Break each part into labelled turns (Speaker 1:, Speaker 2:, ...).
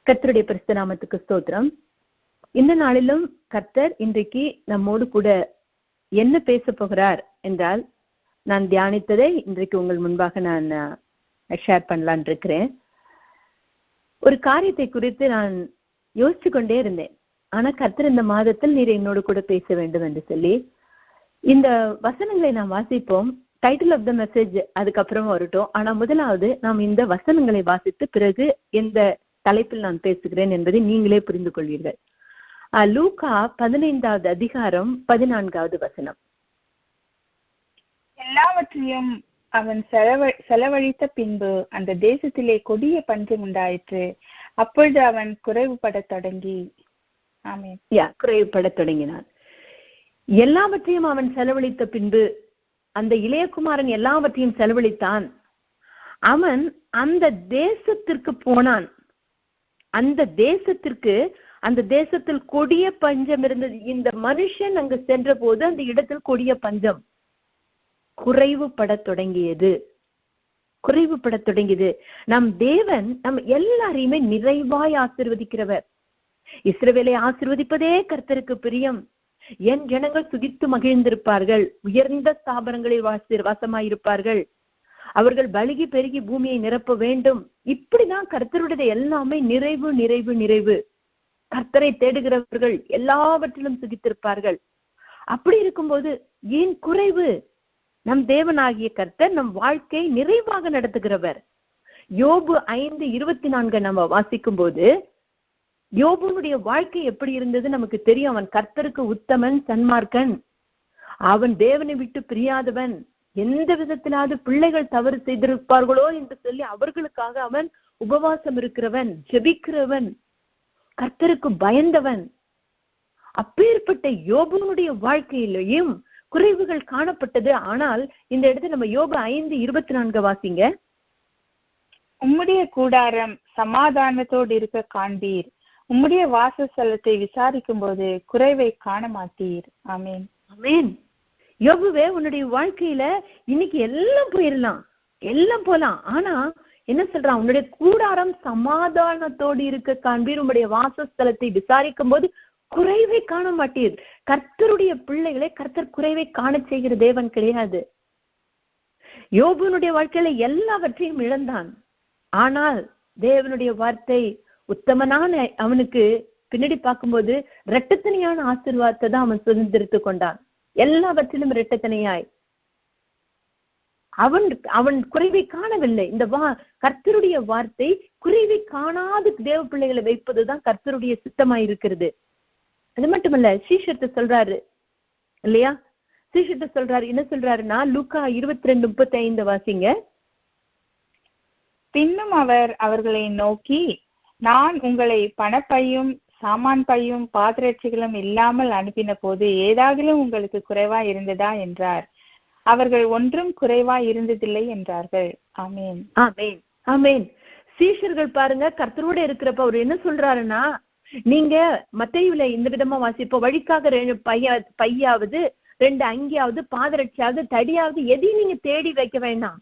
Speaker 1: கர்த்தருடைய பரிசுத்த நாமத்துக்கு ஸ்தோத்திரம். இந்த நாளிலும் கர்த்தர் இன்றைக்கு நம்மோடு கூட என்ன பேச போகிறார் என்றால், நான் தியானித்ததை இன்றைக்கு உங்கள் முன்பாக நான் ஷேர் பண்ணலான் இருக்கிறேன். ஒரு காரியத்தை குறித்து நான் யோசிச்சு கொண்டே இருந்தேன். ஆனா கர்த்தர் இந்த மாதத்தில் நீர் என்னோடு கூட பேச வேண்டும் என்று சொல்லி இந்த வசனங்களை நாம் வாசிப்போம். டைட்டில் ஆஃப் த மெசேஜ் அதுக்கப்புறம் வரட்டும். ஆனா முதலாவது நாம் இந்த வசனங்களை வாசித்து பிறகு எந்த தலைப்பில் நான் பேசுகிறேன் என்பதை நீங்களே புரிந்து கொள்வீர்கள். லூக்கா 15வது அதிகாரம் 14வது வசனம்.
Speaker 2: எல்லாவற்றையும் அவன் செலவழித்த பின்பு அந்த தேசத்திலே கொடிய பஞ்சம் உண்டாயிற்று. அப்பொழுது அவன் குறைவுபட தொடங்கி
Speaker 1: குறைவுபட தொடங்கினான். எல்லாவற்றையும் அவன் செலவழித்த பின்பு அந்த இளையகுமாரன் எல்லாவற்றையும் செலவழித்தான். அவன் அந்த தேசத்திற்கு போனான். அந்த தேசத்தில் கொடிய பஞ்சம் இருந்தது. இந்த மனுஷன் அங்கு சென்ற போது அந்த இடத்தில் கொடிய பஞ்சம் குறைவுபட தொடங்கியது. நம் தேவன் நம் எல்லாரையுமே நிறைவாய் ஆசீர்வதிக்கிறவர். இஸ்ரவேலை ஆசீர்வதிப்பதே கர்த்தருக்கு பிரியம். என் ஜனங்கள் துதித்து மகிழ்ந்திருப்பார்கள், உயர்ந்த ஸ்தாபனங்களில் வாசமாயிருப்பார்கள், அவர்கள் பலுகி பெருகி பூமியை நிரப்ப வேண்டும். இப்படிதான் கர்த்தருடைய எல்லாமே நிறைவு நிறைவு நிறைவு. கர்த்தரை தேடுகிறவர்கள் எல்லாவற்றிலும் சுகித்திருப்பார்கள். அப்படி இருக்கும்போது ஏன் குறைவு? நம் தேவனாகிய கர்த்தர் நம் வாழ்க்கை நிறைவாக நடத்துகிறவர். யோபு 5:24 நம்ம வாசிக்கும் போது யோபுனுடைய வாழ்க்கை எப்படி இருந்தது நமக்கு தெரியும். அவன் கர்த்தருக்கு உத்தமன், சன்மார்க்கன், அவன் தேவனை விட்டு பிரியாதவன், எந்த விதத்திலாவது பிள்ளைகள் தவறு செய்திருப்பார்களோ என்று சொல்லி அவர்களுக்காக அவன் உபவாசம் இருக்கிறவன், ஜெபிக்கிறவன், கர்த்தருக்கு பயந்தவன். அப்பேற்பட்ட யோபுனுடைய வாழ்க்கையிலையும் குறைவுகள் காணப்பட்டது. ஆனால் இந்த இடத்துல நம்ம யோபு 5:24 வாசிங்க.
Speaker 2: உம்முடைய கூடாரம் சமாதானத்தோடு இருக்க காண்பீர், உம்முடைய வாசஸ்தலத்தை விசாரிக்கும் போது குறைவை காண மாட்டீர். ஆமேன்,
Speaker 1: ஆமேன். யோபுவே, உன்னுடைய வாழ்க்கையில இன்னைக்கு எல்லாம் போயிடலாம், எல்லாம் போலாம். ஆனா என்ன சொல்றான்? உன்னுடைய கூடாரம் சமாதானத்தோடு இருக்க காண்பீர், உம்முடைய வாசஸ்தலத்தை விசாரிக்கும் போது குறைவை காண மாட்டீர். கர்த்தருடைய பிள்ளைகளை கர்த்தர் குறைவை காண செய்கிற தேவன் கிடையாது. யோபுனுடைய வாழ்க்கையில எல்லாவற்றையும் இழந்தான். ஆனால் தேவனுடைய வார்த்தை உத்தமனான அவனுக்கு பின்னாடி பார்க்கும்போது இரட்டத்தனையான ஆசீர்வாதத்தை தான் அவன் சுதந்திரித்து கொண்டான். எல்லாவற்றிலும் இரட்டத்தனையாய் அவன் குறைவை காணவில்லை. இந்த கர்த்தருடைய வார்த்தை குறைவை காணாத தேவ பிள்ளைகளை வைப்பதுதான் கர்த்தருடைய சித்தமாய் இருக்கிறது. அது மட்டுமல்ல, சீஷத்தை சொல்றாரு இல்லையா? சீஷத்தை சொல்றாரு. என்ன சொல்றாருன்னா, லூக்கா 22:35 வாசிங்க.
Speaker 2: பின்னும் அவர் அவர்களை நோக்கி, நான் உங்களை பணப்பையும் சாமான் பையும் பாத்திரட்சிகளும் இல்லாமல் அனுப்பின போது ஏதாகிலும் உங்களுக்கு குறைவா இருந்ததா என்றார். அவர்கள் ஒன்றும் குறைவா இருந்ததில்லை என்றார்கள். ஆமேன்,
Speaker 1: ஆமேன், ஆமேன். சீஷர்கள் பாருங்க, கர்த்தரோட இருக்கிறப்ப அவர் என்ன சொல்றாருன்னா, நீங்க மத்தேயுல இந்த விதமா வாசிப்போம், வழிக்காக 2 பையாவது 2 அங்கியாவது பாதரட்சியாவது தடியாவது எதையும் நீங்க தேடி வைக்க வேண்டாம்.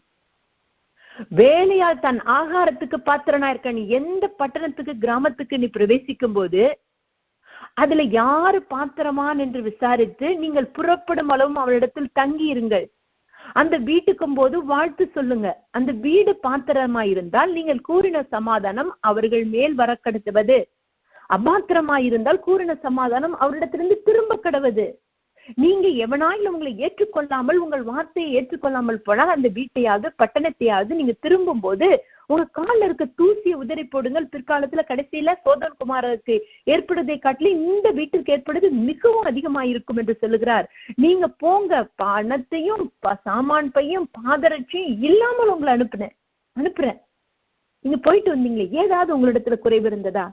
Speaker 1: வேலையால் தன் ஆகாரத்துக்கு பாத்திரனா இருக்க. நீ எந்த பட்டணத்துக்கு கிராமத்துக்கு நீ பிரவேசிக்கும் போது அதுல யாரு பாத்திரமான் என்று விசாரித்து நீங்கள் புறப்படும் அளவும் அவளிடத்தில் தங்கி இருங்கள். அந்த வீட்டுக்கும் போது வாழ்த்து சொல்லுங்க. அந்த வீடு பாத்திரமாயிருந்தால் நீங்கள் கூறின சமாதானம் அவர்கள் மேல் வர கடத்துவது, அபாத்திரமாயிருந்தால் கூறின சமாதானம் அவரிடத்திலிருந்து திரும்ப கடவுது. நீங்க எவனாயில் உங்களை ஏற்றுக்கொள்ளாமல், உங்கள் வார்த்தையை ஏற்றுக்கொள்ளாமல் போனால் அந்த வீட்டையாவது பட்டணத்தையாவது நீங்க திரும்பும் போது உங்க காலில் இருக்க தூசியை உதறி போடுங்கள். பிற்காலத்துல கடைசியில சோதோம் குமாரருக்கு ஏற்படுவதை காட்டிலும் இந்த வீட்டிற்கு ஏற்படுவது மிகவும் அதிகமாயிருக்கும் என்று சொல்லுகிறார். நீங்க போங்க, பணத்தையும் சாமான் பையும் பாதரட்சியும் இல்லாமல் உங்களை அனுப்புறேன். நீங்க போயிட்டு வந்தீங்களே, ஏதாவது உங்களிடத்துல குறைவு இருந்ததா?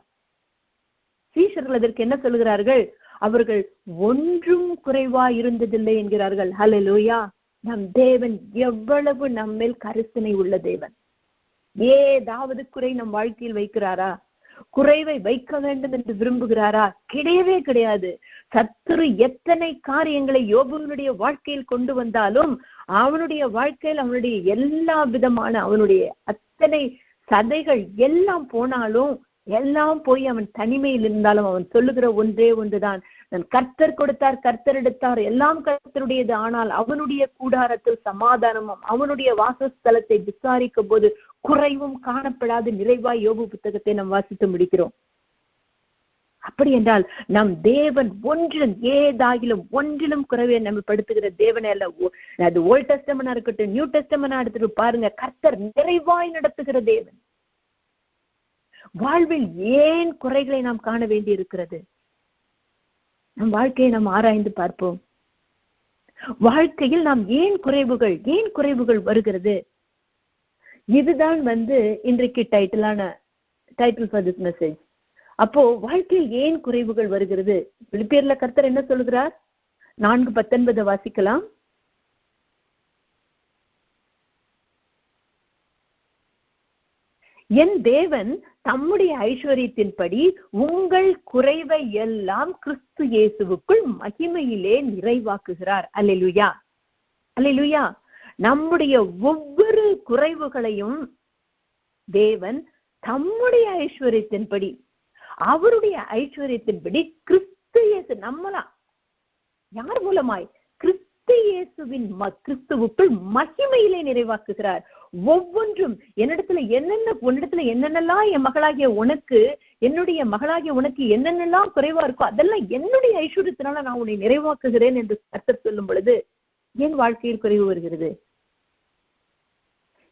Speaker 1: சீஷர்கள் அதற்கு என்ன சொல்லுகிறார்கள்? அவர்கள் ஒன்றும் குறைவா இருந்ததில்லை என்கிறார்கள். ஹல்லேலூயா. நம் தேவன் எவ்வளவு நம்மேல் கரிசனை உள்ள தேவன். ஏதாவது குறை நம் வாழ்க்கையில் வைக்கிறாரா? குறைவை வைக்க வேண்டும் என்று விரும்புகிறாரா? கிடையவே கிடையாது. சத்துரு எத்தனை காரியங்களை யோபுவினுடைய வாழ்க்கையில் கொண்டு வந்தாலும் அவனுடைய வாழ்க்கையில் அவனுடைய எல்லா விதமான அவனுடைய அத்தனை சதைகள் எல்லாம் போனாலும் எல்லாம் போய் அவன் தனிமையில் இருந்தாலும் அவன் சொல்லுகிற ஒன்றே ஒன்றுதான், நான் கர்த்தர் கொடுத்தார், கர்த்தர் எடுத்தார், எல்லாம் கர்த்தருடையது, ஆனால் அவனுடைய கூடாரத்தில் சமாதானமும் அவனுடைய வாசஸ்தலத்தை விசாரிக்கும் போது குறைவும் காணப்படாது நிறைவாய் யோபு புத்தகத்தை நாம் வாசித்து முடிக்கிறோம். அப்படி என்றால் நம் தேவன் ஒன்றிலும் ஏதாகிலும் ஒன்றிலும் குறைவே நம்ம படுத்துகிற தேவனே அல்ல. அது ஓல்ட் டெஸ்டமெண்டா இருக்கட்டும், நியூ டெஸ்டமெண்டா எடுத்துட்டு பாருங்க, கர்த்தர் நிறைவாய் நடத்துகிற தேவன். வாழ்வில் ஏன் குறைகளை நாம் காண வேண்டி இருக்கிறது? நம் வாழ்க்கையை நாம் ஆராய்ந்து பார்ப்போம். வாழ்க்கையில் நாம் ஏன் குறைவுகள் வருகிறது? இதுதான் இன்றைக்கு டைட்டில் ஃபார் திஸ் மெசேஜ். அப்போ வாழ்க்கையில் ஏன் குறைவுகள் வருகிறது? பிலிப்பியர்ல கர்த்தர் என்ன சொல்கிறார்? 4:19 வாசிக்கலாம். என் தேவன் தம்முடைய ஐஸ்வர்யத்தின்படி உங்கள் குறைவை எல்லாம் கிறிஸ்து இயேசுவுக்குள் மகிமையிலே நிறைவாக்குகிறார். அல்லேலூயா, அல்லேலூயா. நம்முடைய ஒவ்வொரு குறைவுகளையும் தேவன் தம்முடைய ஐஸ்வர்யத்தின்படி, அவருடைய ஐஸ்வர்யத்தின்படி கிறிஸ்து இயேசு, நம்மளா யார் மூலமாய்? கிறிஸ்து இயேசுவின் கிறிஸ்துவுக்குள் மகிமையிலே நிறைவாக்குகிறார். ஒவ்வொன்றும் உன்னிடத்துல என்னென்னலாம் என் மகளாகிய உனக்கு, என்னுடைய மகளாகிய உனக்கு என்னென்னலாம் குறைவா இருக்கோ அதெல்லாம் என்னுடைய ஐஸ்வர்யத்தினால நான் உன்னை நிறைவாக்குகிறேன் என்று கர்த்தர் சொல்லும் பொழுது ஏன் வாழ்க்கையில் குறைவு வருகிறது?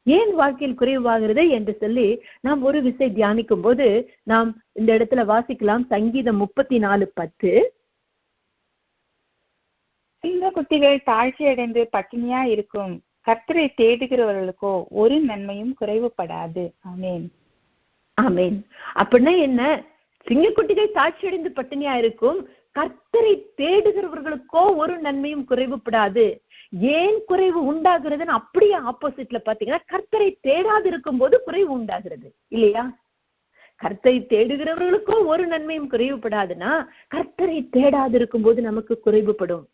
Speaker 1: ஏன் வாழ்க்கையில் குறைவாகிறது என்று சொல்லி நாம் ஒரு விசை தியானிக்கும் போது நாம் இந்த இடத்துல வாசிக்கலாம். சங்கீதம் 34:10.
Speaker 2: சிங்க குட்டிகள் தாழ்ச்சி அடைந்து பட்டினியா இருக்கும், கர்த்தரை தேடுகிறவர்களுக்கோ ஒரு நன்மையும் குறைவுபடாது. ஆமேன்,
Speaker 1: ஆமேன். அப்படின்னா என்ன? சிங்கக்குட்டிகள் தாழ்ச்சி அடைந்து பட்டினியா இருக்கும், கர்த்தரை தேடுகிறவர்களுக்கோ ஒரு நன்மையும் குறைவுபடாது. ஏன் குறைவு உண்டாகிறதுன்னு அப்படியே ஆப்போசிட்ல பாத்தீங்கன்னா, கர்த்தரை தேடாது இருக்கும் போது குறைவு உண்டாகிறது இல்லையா? கர்த்தரை தேடுகிறவர்களுக்கோ ஒரு நன்மையும் குறைவுபடாதுன்னா, கர்த்தரை தேடாது இருக்கும் போது நமக்கு குறைவுபடும்.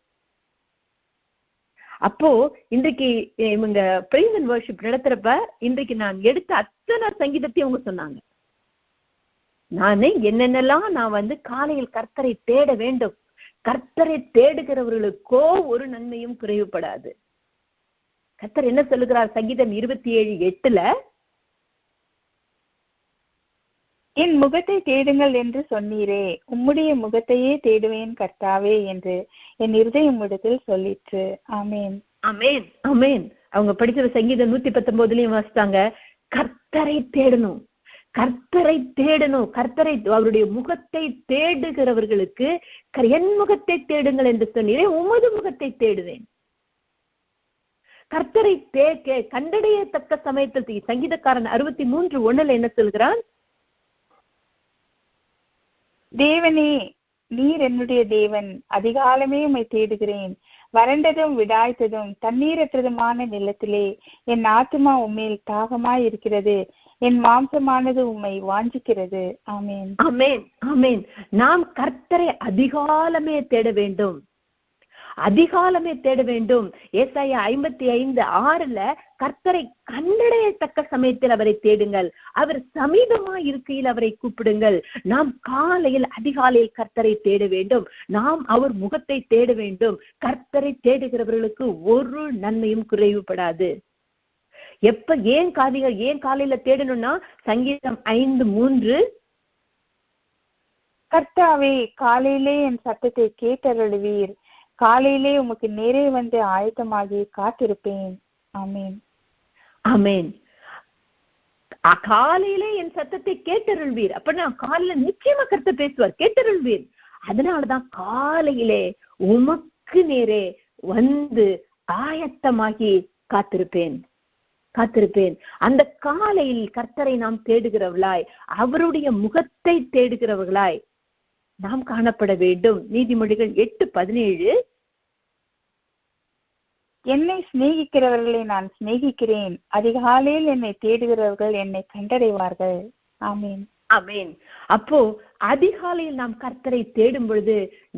Speaker 1: அப்போ இன்றைக்கு இவங்க பிரைஸ் அண்ட் வர்ஷிப் நடத்துறப்ப இன்றைக்கு நான் எடுத்த அத்தனை சங்கீதத்தையும் அவங்க சொன்னாங்க. நானே என்னென்னலாம் நான் காலையில் கர்த்தரை தேட வேண்டும், கர்த்தரை தேடுகிறவர்களுக்கோ ஒரு நன்மையும் குறைவுபடாது. கர்த்தர் என்ன சொல்லுகிறார்? சங்கீதம் 27:8,
Speaker 2: என் முகத்தை தேடுங்கள் என்று சொன்னீரே, உம்முடைய முகத்தையே தேடுவேன் கர்த்தாவே என்று என் இருதயம் இடத்தில் சொல்லிற்று. ஆமேன்,
Speaker 1: ஆமேன், ஆமேன். அவங்க படிச்ச சங்கீதம் 119 வாசித்தாங்க, கர்த்தரை தேடணும், கர்த்தரை தேடணும், கர்த்தரை, அவருடைய முகத்தை தேடுகிறவர்களுக்கு என் முகத்தை தேடுங்கள் என்று சொன்னீரே, உமது முகத்தை தேடுவேன். கர்த்தரை கண்டடையத்தக்க சமயத்தில் சங்கீதக்காரன் 63:1 என்ன சொல்கிறான்?
Speaker 2: தேவனே, நீர் என்னுடைய தேவன், அதிகாலமே உம்மை தேடுகிறேன். வறண்டதும் விடாய்த்ததும் தண்ணீரற்றதுமான நிலத்திலே என் ஆத்துமா உம்மேல் தாகமாய் இருக்கிறது, என் மாம்சமானது உம்மை வாஞ்சிக்கிறது. ஆமேன்,
Speaker 1: ஆமேன், ஆமேன். நாம் கர்த்தரை அதிகாலமே தேட வேண்டும், அதிகாலமே தேட வேண்டும். ஏசாயா 55:6 கர்த்தரை கண்டடையத்தக்க சமயத்தில் அவரை தேடுங்கள், அவர் சமீபமா இருக்கையில் அவரை கூப்பிடுங்கள். நாம் காலையில் அதிகாலையில் கர்த்தரை தேட வேண்டும், நாம் அவர் முகத்தை தேட வேண்டும். கர்த்தரை தேடுகிறவர்களுக்கு ஒரு நன்மையும் குறைவுபடாது. ஏன் காலையில தேடணும்னா, சங்கீதம் 5:3,
Speaker 2: கர்த்தாவே காலையிலே என் சத்தத்தை கேட்டருளுவீர், காலையிலே உமக்கு நேரே வந்து ஆயத்தமாகி காத்திருப்பேன். ஆமேன்,
Speaker 1: ஆமேன். காலையிலே என் சத்தத்தை கேட்டருள்வீர். அப்படின்னா காலையில நிச்சயமா கர்த்தர் பேசுவார், கேட்டருள்வீர். அதனாலதான் காலையிலே உமக்கு நேரே வந்து ஆயத்தமாகி காத்திருப்பேன். அந்த காலையில் கர்த்தரை நாம் தேடுகிறவர்களாய், அவருடைய முகத்தை தேடுகிறவர்களாய் நாம் காணப்பட வேண்டும். நீதிமொழிகள் 8:17,
Speaker 2: என்னை சிநேகிக்கிறவர்களை நான் சிநேகிக்கிறேன், அதிகாலையில் என்னை தேடுகிறவர்கள் என்னை கண்டடைவார்கள். ஆமேன்,
Speaker 1: ஆமேன். அப்போ அதிகாலையில் நாம் கர்த்தரை தேடும் பொழுது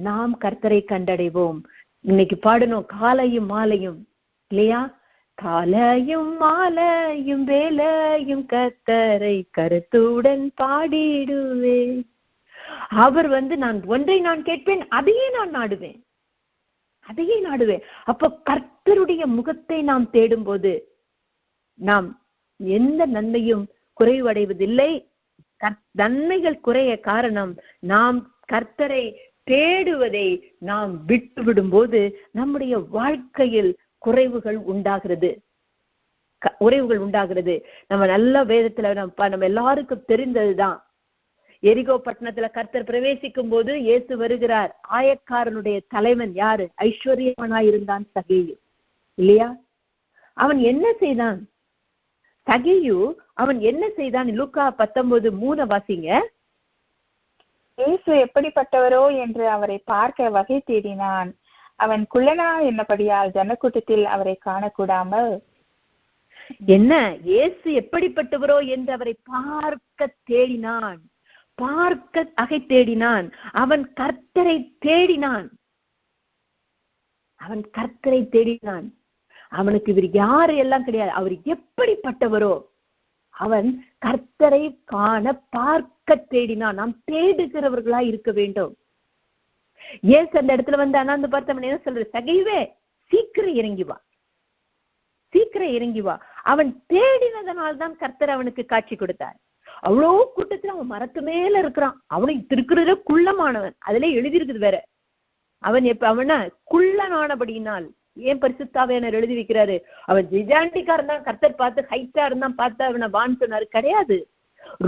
Speaker 1: நாம் கர்த்தரை கண்டடைவோம். இன்னைக்கு பாடணும் காலையும் மாலையும் இல்லையா? காலையும் மாலையும் வேலையும் கர்த்தரை கருத்துடன் பாடிடுவேன். அவர் நான் ஒன்றை நான் கேட்பேன், அதையே நான் நாடுவேன். அப்ப கர்த்தருடைய முகத்தை நாம் தேடும் போது நாம் எந்த நன்மையும் குறைவடைவதில்லை. நன்மைகள் குறைய காரணம் நாம் கர்த்தரை தேடுவதை நாம் விட்டுவிடும் போது நம்முடைய வாழ்க்கையில் குறைவுகள் உண்டாகிறது. நம்ம நல்ல வேதத்துல நம்ம எல்லாருக்கும் தெரிந்ததுதான். எரிகோ பட்டணத்துல கர்த்தர் பிரவேசிக்கும் போது இயேசு வருகிறார். ஆயக்காரனுடைய தலைவன் யாரு? ஐஸ்வர்யவனாயிருந்தான் சகேயு, இல்லையா? அவன் என்ன செய்தான்? அவன் என்ன செய்தான்? லூக்கா 19:3 வாசிங்க.
Speaker 2: இயேசு எப்படிப்பட்டவரோ என்று அவரை பார்க்க வகை தேடினான். அவன் குள்ளனா என்னபடியால் ஜனக்கூட்டத்தில் அவரை காணக்கூடாமல்.
Speaker 1: என்ன? இயேசு எப்படிப்பட்டவரோ என்று அவரை பார்க்க தேடினான், அவன் கர்த்தரை தேடினான். அவனுக்கு இவர் யாரு எல்லாம் கிடையாது. அவர் எப்படிப்பட்டவரோ அவன் கர்த்தரை காண பார்க்க தேடினான். நாம் தேடுகிறவர்களா இருக்க வேண்டும். ஏசு அந்த இடத்துல அண்ணாந்து பார்த்தவன் என்ன சொல்ற? சகைவே, சீக்கிரம் இறங்கி வா. அவன் தேடினதனால்தான் கர்த்தர் அவனுக்கு காட்சி கொடுத்தார். அவ்வளோ கூட்டத்துல அவன் மரத்து மேல இருக்கிறான். அவனுக்கு இருக்கிறத குள்ளமானவன். அதுல எழுதியிருக்குது வேற. அவன குள்ளனானபடியினால் ஏன் பரிசுத்தாவியானவர் எழுதி வைக்கிறாரு? அவன் ஜிஜாண்டிக்காரன் தான். கர்த்தர் பார்த்து ஹைட்டா இருந்தான், பார்த்து அவனை வான்னு சொன்னாரு. கிடையாது,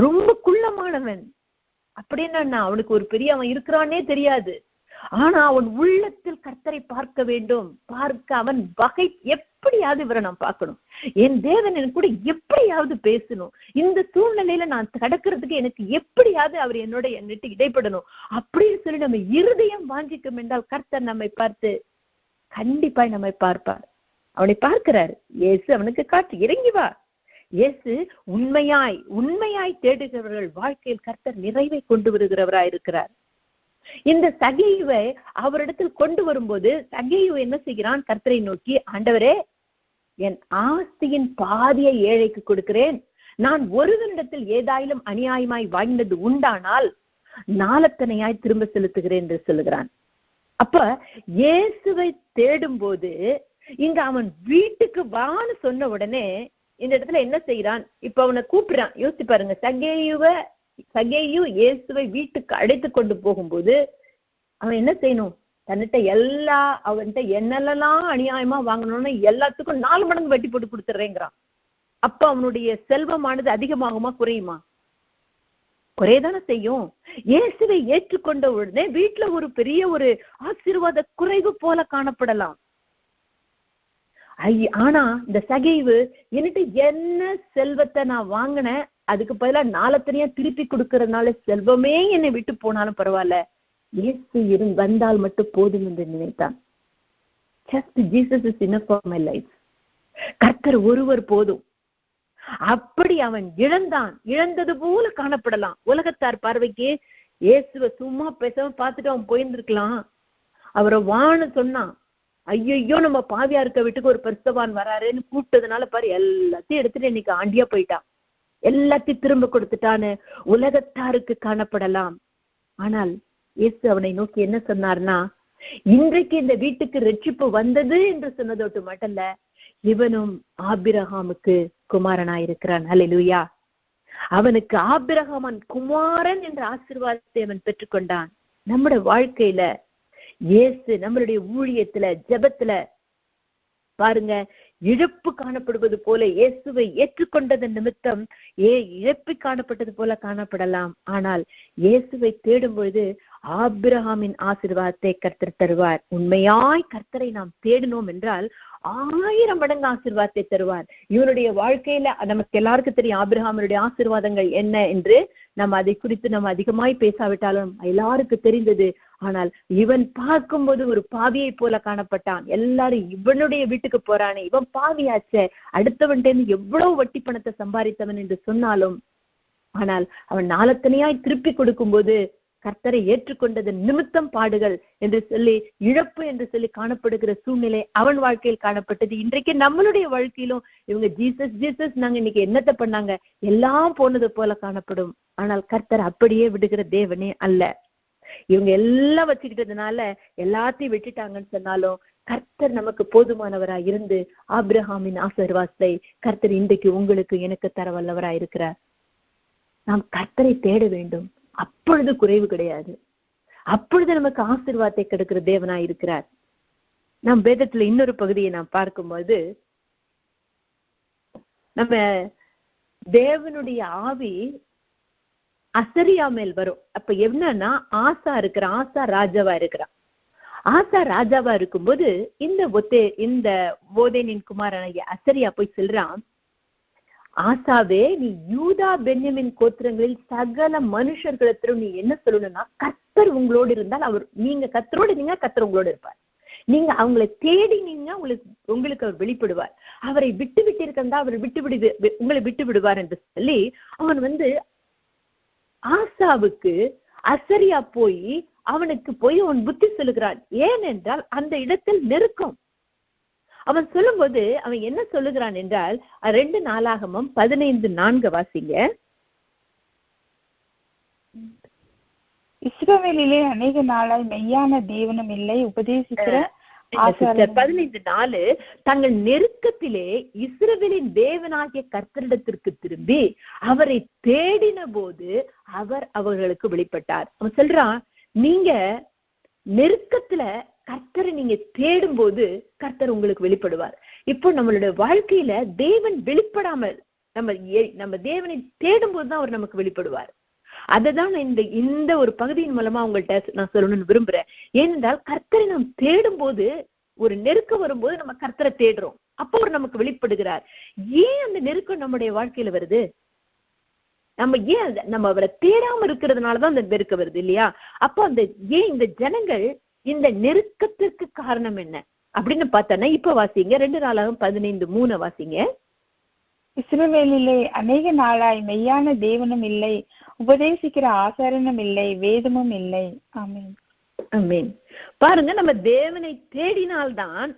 Speaker 1: ரொம்ப குள்ளமானவன். அப்படின்னா அவனுக்கு ஒரு பெரிய அவன் இருக்கிறானே தெரியாது. ஆனா அவன் உள்ளத்தில் கர்த்தரை பார்க்க வேண்டும். அவன் வகை எப்படியாவது இவரை நான் பார்க்கணும், என் தேவன் எனக்கு கூட எப்படியாவது பேசணும், இந்த சூழ்நிலையில நான் கடக்கிறதுக்கு எனக்கு எப்படியாவது அவர் என்னிட்டு இடைப்படணும் அப்படின்னு சொல்லி நம்ம இருதயம் வாஞ்சிக்கும் என்றால் கர்த்தர் நம்மை பார்த்து கண்டிப்பாய் நம்மை பார்ப்பார். அவனை பார்க்கிறார். இயேசு அவனுக்கு காட்சி, இறங்கி வா. இயேசு உண்மையாய் தேடுகிறவர்கள் வாழ்க்கையில் கர்த்தர் நிறைவை கொண்டு வருகிறவராய் இருக்கிறார். இந்த சகேயுவை அவரிடத்தில் கொண்டு வரும்போது சகேயு என்ன செய்கிறான்? கர்த்தரை நோக்கி, ஆண்டவரே, என் ஆஸ்தியின் பாதியை ஏழைக்கு கொடுக்கிறேன். நான் ஒருவரிடத்தில் ஏதாயிலும் அநியாயமாய் வாங்கினது உண்டானால் நாலத்தனையாய் திரும்ப செலுத்துகிறேன் என்று சொல்லுகிறான். அப்ப இயேசுவை தேடும் போது இங்க அவன் வீட்டுக்கு வான்னு சொன்ன உடனே இந்த இடத்துல என்ன செய்யறான்? இப்ப அவனை கூப்பிடுறான். யோசிச்சு பாருங்க. சகேயு இயேசுவை வீட்டுக்கு அழைத்து கொண்டு போகும்போது அவன் என்ன செய்யணும்? அவன்கிட்ட என்னெல்லாம் அநியாயமா வாங்கணும்னு எல்லாத்துக்கும் 4 மடங்கு வட்டி போட்டு கொடுத்துறேங்கிறான். அப்ப அவனுடைய செல்வமானது அதிகமாகுமா குறையுமா? குறையதானே செய்யும். இயேசுவை ஏற்றுக்கொண்ட உடனே வீட்டுல ஒரு பெரிய ஒரு ஆசீர்வாத குறைவு போல காணப்படலாம். ஆனா இந்த சகைவு என்னட்டு என்ன செல்வத்தை நான் வாங்கினேன், அதுக்கு பதிலா நாளத்தனையா திருப்பி கொடுக்கறதுனால செல்வமே என்னை விட்டு போனாலும் பரவாயில்ல, இயேசு வந்தால் மட்டும் போதும் என்று நினைத்தான். Just Jesus is enough for my life. கர்த்தர் ஒருவர் போதும். அப்படி அவன் இழந்தது போல காணப்படலாம். உலகத்தார் பார்வைக்கு இயேசுவை சும்மா பேசாம பார்த்துட்டு அவன் போயிருந்திருக்கலாம். அவரை வான்னு சொன்னான். ஐயோ, நம்ம பாவியா இருக்க வீட்டுக்கு ஒரு பரிசுத்தவான் வராருன்னு கூப்பிட்டதுனால பாரு, எல்லாத்தையும் எடுத்துட்டு இன்னைக்கு ஆண்டியா போயிட்டான், எல்லாத்தையும் திரும்ப கொடுத்துட்டான்னு உலகத்தாருக்கு காணப்படலாம். ஆனால் இயேசு அவனை நோக்கி என்ன சொன்னார்னா, இன்றைக்கு இந்த வீட்டுக்கு ரட்சிப்பு வந்தது என்று சொன்னதோட்டு மட்டும் இவனும் ஆபிரகாமுக்கு குமாரனாயிருக்கிறான். ஹல்லேலூயா. அவனுக்கு ஆபிரகாமன் குமாரன் என்ற ஆசீர்வாதத்தை அவன் பெற்றுக்கொண்டான். நம்முடைய வாழ்க்கையில இயேசு நம்மளுடைய ஊழியத்துல ஜெபத்துல பாருங்க, இழப்பு காணப்படுவது போல இயேசுவை ஏற்றுக்கொண்டதன் நிமித்தம் இழப்பு காணப்பட்டது போல காணப்படலாம். ஆனால் இயேசுவை தேடும் பொழுது ஆபிரகாமின் ஆசீர்வாதத்தை கர்த்தர் தருவார். உண்மையாய் கர்த்தரை நாம் தேடினோம் என்றால் 1000 மடங்கு ஆசீர்வாதத்தை தருவார். இவனுடைய வாழ்க்கையில நமக்கு எல்லாருக்கும் தெரியும் ஆபிரகாமினுடைய ஆசீர்வாதங்கள் என்ன என்று. நம்ம அதை குறித்து நம்ம அதிகமாய் பேசாவிட்டாலும் எல்லாருக்கும் தெரிந்தது. ஆனால் இவன் பார்க்கும்போது ஒரு பாவியை போல காணப்பட்டான். எல்லாரும் இவனுடைய வீட்டுக்கு போறானே, இவன் பாவியாச்ச, அடுத்தவன்ட்டு எவ்வளவு வட்டி பணத்தை சம்பாதித்தவன் என்று சொன்னாலும், ஆனால் அவன் நாளத்தனையாய் திருப்பி கொடுக்கும் போது கர்த்தரை ஏற்றுக்கொண்டது நிமித்தம் பாடுகள் என்று சொல்லி, இழப்பு என்று சொல்லி காணப்படுகிற சூழ்நிலை அவன் வாழ்க்கையில் காணப்பட்டது. இன்றைக்கு நம்மளுடைய வாழ்க்கையிலும் இவங்க ஜீசஸ் ஜீசஸ் நாங்க இன்னைக்கு என்னத்தை பண்ணாங்க, எல்லாம் போனது போல காணப்படும். ஆனால் கர்த்தர் அப்படியே விடுகிற தேவனே அல்ல. இவங்க எல்லாம் வச்சுக்கிட்டதுனால எல்லாத்தையும் விட்டுட்டாங்கன்னு சொன்னாலும் கர்த்தர் நமக்கு போதுமானவராய் இருந்து ஆபிரகாமின் ஆசீர்வாதத்தை கர்த்தர் இன்றைக்கு உங்களுக்கு எனக்கு தர வல்லவராய் இருக்கிறார். நாம் கர்த்தரை தேட வேண்டும், அப்பொழுது குறைவு கிடையாது. அப்பொழுது நமக்கு ஆசீர்வாதத்தை கிடைக்கிற தேவனாய் இருக்கிறார். நாம் வேதத்துல இன்னொரு பகுதியை நாம் பார்க்கும்போது, நம்ம தேவனுடைய ஆவி அசரியா மேல் வரும். அப்ப என்னன்னா, ஆசா இருக்கிறான், ஆசா ராஜாவா இருக்கிறான். ஆசா ராஜாவா இருக்கும்போது இந்த ஓதேனின் குமாரனாகிய அசரியா போய் சொல்றான், ஆசாவே, நீ யூதா பென்யமின் கோத்திரங்களில் சகல மனுஷர்களிடத்திலும் நீ என்ன சொல்லணும்னா, கர்த்தர் உங்களோடு இருந்தால் நீங்க கர்த்தரோடு இருந்தீங்க, கர்த்தர் உங்களோடு இருப்பார். நீங்க அவங்களை தேடினீங்க, உங்களுக்கு அவர் வெளிப்படுவார். அவரை விட்டு விட்டு இருக்கா அவர் உங்களை விட்டு விடுவார் என்று சொல்லி அவன் ஆசாவுக்கு அசரியா அவனுக்கு போய் அவன் புத்தி சொல்லுகிறான். ஏனென்றால் அந்த இடத்தில் நெருக்கம். அவன் சொல்லும் போது அவன் என்ன சொல்லுகிறான் என்றால், 2 நாளாகமம் 15:4 வாசிங்க.
Speaker 2: இஸ்ரவேலிலே அநேக நாளாய் மெய்யான தேவனும் இல்லை, உபதேசிக்கிற
Speaker 1: 15:4 தங்கள் நெருக்கத்திலே இஸ்ரவேலின் தேவனாகிய கர்த்தரிடத்திற்கு திரும்பி அவரை தேடின போது அவர் அவர்களுக்கு வெளிப்பட்டார். அவன் சொல்றான், நீங்க நெருக்கத்துல கர்த்தரை நீங்க தேடும் போது கர்த்தர் உங்களுக்கு வெளிப்படுவார். இப்போ நம்மளுடைய வாழ்க்கையில தேவன் வெளிப்படாமல் நம்ம தேவனை தேடும் போதுதான் அவர் நமக்கு வெளிப்படுவார். அததான் இந்த ஒரு பகுதியின் மூலமா உங்கள்கிட்ட நான் சொல்லணும்னு விரும்புறேன். ஏனென்றால் கர்த்தரை நாம் தேடும் போது, ஒரு நெருக்கம் வரும்போது நம்ம கர்த்தரை தேடுறோம், அப்போ அவர் நமக்கு வெளிப்படுகிறார். ஏன் அந்த நெருக்கம் நம்முடைய வாழ்க்கையில வருது? நம்ம அவரை தேடாம இருக்கிறதுனாலதான் அந்த நெருக்கம் வருது இல்லையா? அப்போ இந்த ஜனங்கள் இந்த நெருக்கத்திற்கு காரணம் என்ன அப்படின்னு பார்த்தோன்னா, இப்ப வாசிங்க 2 நாளாகமம் 15:3 வாசிங்க.
Speaker 2: இஸ்ரவேலிலே அநேக நாளாய் மெய்யான தேவனும் இல்லை, உபதேசிக்கிற ஆசாரனும் இல்லை, வேதமும் இல்லை. ஆமென்,
Speaker 1: ஆமென். பாருங்க, நம்ம தேவனை தேடினால்தான்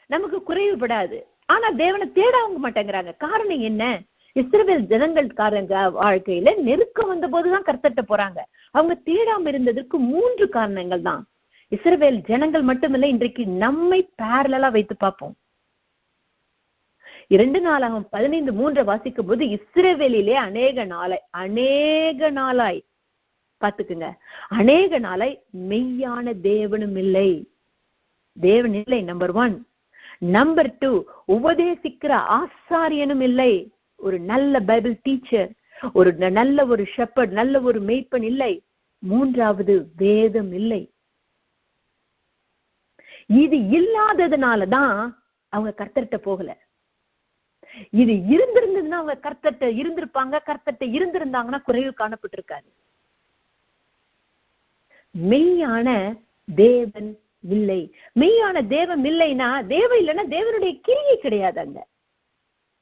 Speaker 1: நமக்கு குறைவுபடாது. ஆனா தேவனை தேடவங்க மாட்டேங்கிறாங்க. காரணம் என்ன? இஸ்ரவேல் ஜனங்கள்காரங்க வாழ்க்கையில நெருக்கம் வந்த போதுதான் கர்த்தர்ட்ட போறாங்க. அவங்க தேடாம இருந்ததற்கு 3 காரணங்கள் தான். இஸ்ரவேல் ஜனங்கள் மட்டுமில்ல, இன்றைக்கு நம்மை பேரலா வைத்து பார்ப்போம். 2 நாளாகமம் 15:3 வாசிக்கும் போது, இஸ்ரவேலிலே அநேக நாளாய் பாத்துக்குங்க, அநேக நாளாய் மெய்யான தேவனும் இல்லை. தேவன் இல்லை, நம்பர் 1. நம்பர் 2, உபதேசிக்கிற ஆசாரியனும் இல்லை. ஒரு நல்ல பைபிள் டீச்சர், ஒரு நல்ல ஒரு ஷெப்பர்ட், நல்ல ஒரு மேய்ப்பன் இல்லை. 3வது, வேதம் இல்லை. இது இல்லாததுனாலதான் அவங்க கர்த்தர்ட்ட போகல. இது இருந்திருந்ததுன்னா அவங்க கர்த்தர்ட்ட இருந்திருப்பாங்க. கர்த்தர்ட்ட இருந்திருந்தாங்கன்னா குறைவு காணப்பட்டிருக்காது. மெய்யான தேவன் இல்லை. மெய்யான தேவன் இல்லைன்னா, தேவன் இல்லைன்னா தேவனுடைய கிரியை கிடையாது. அங்க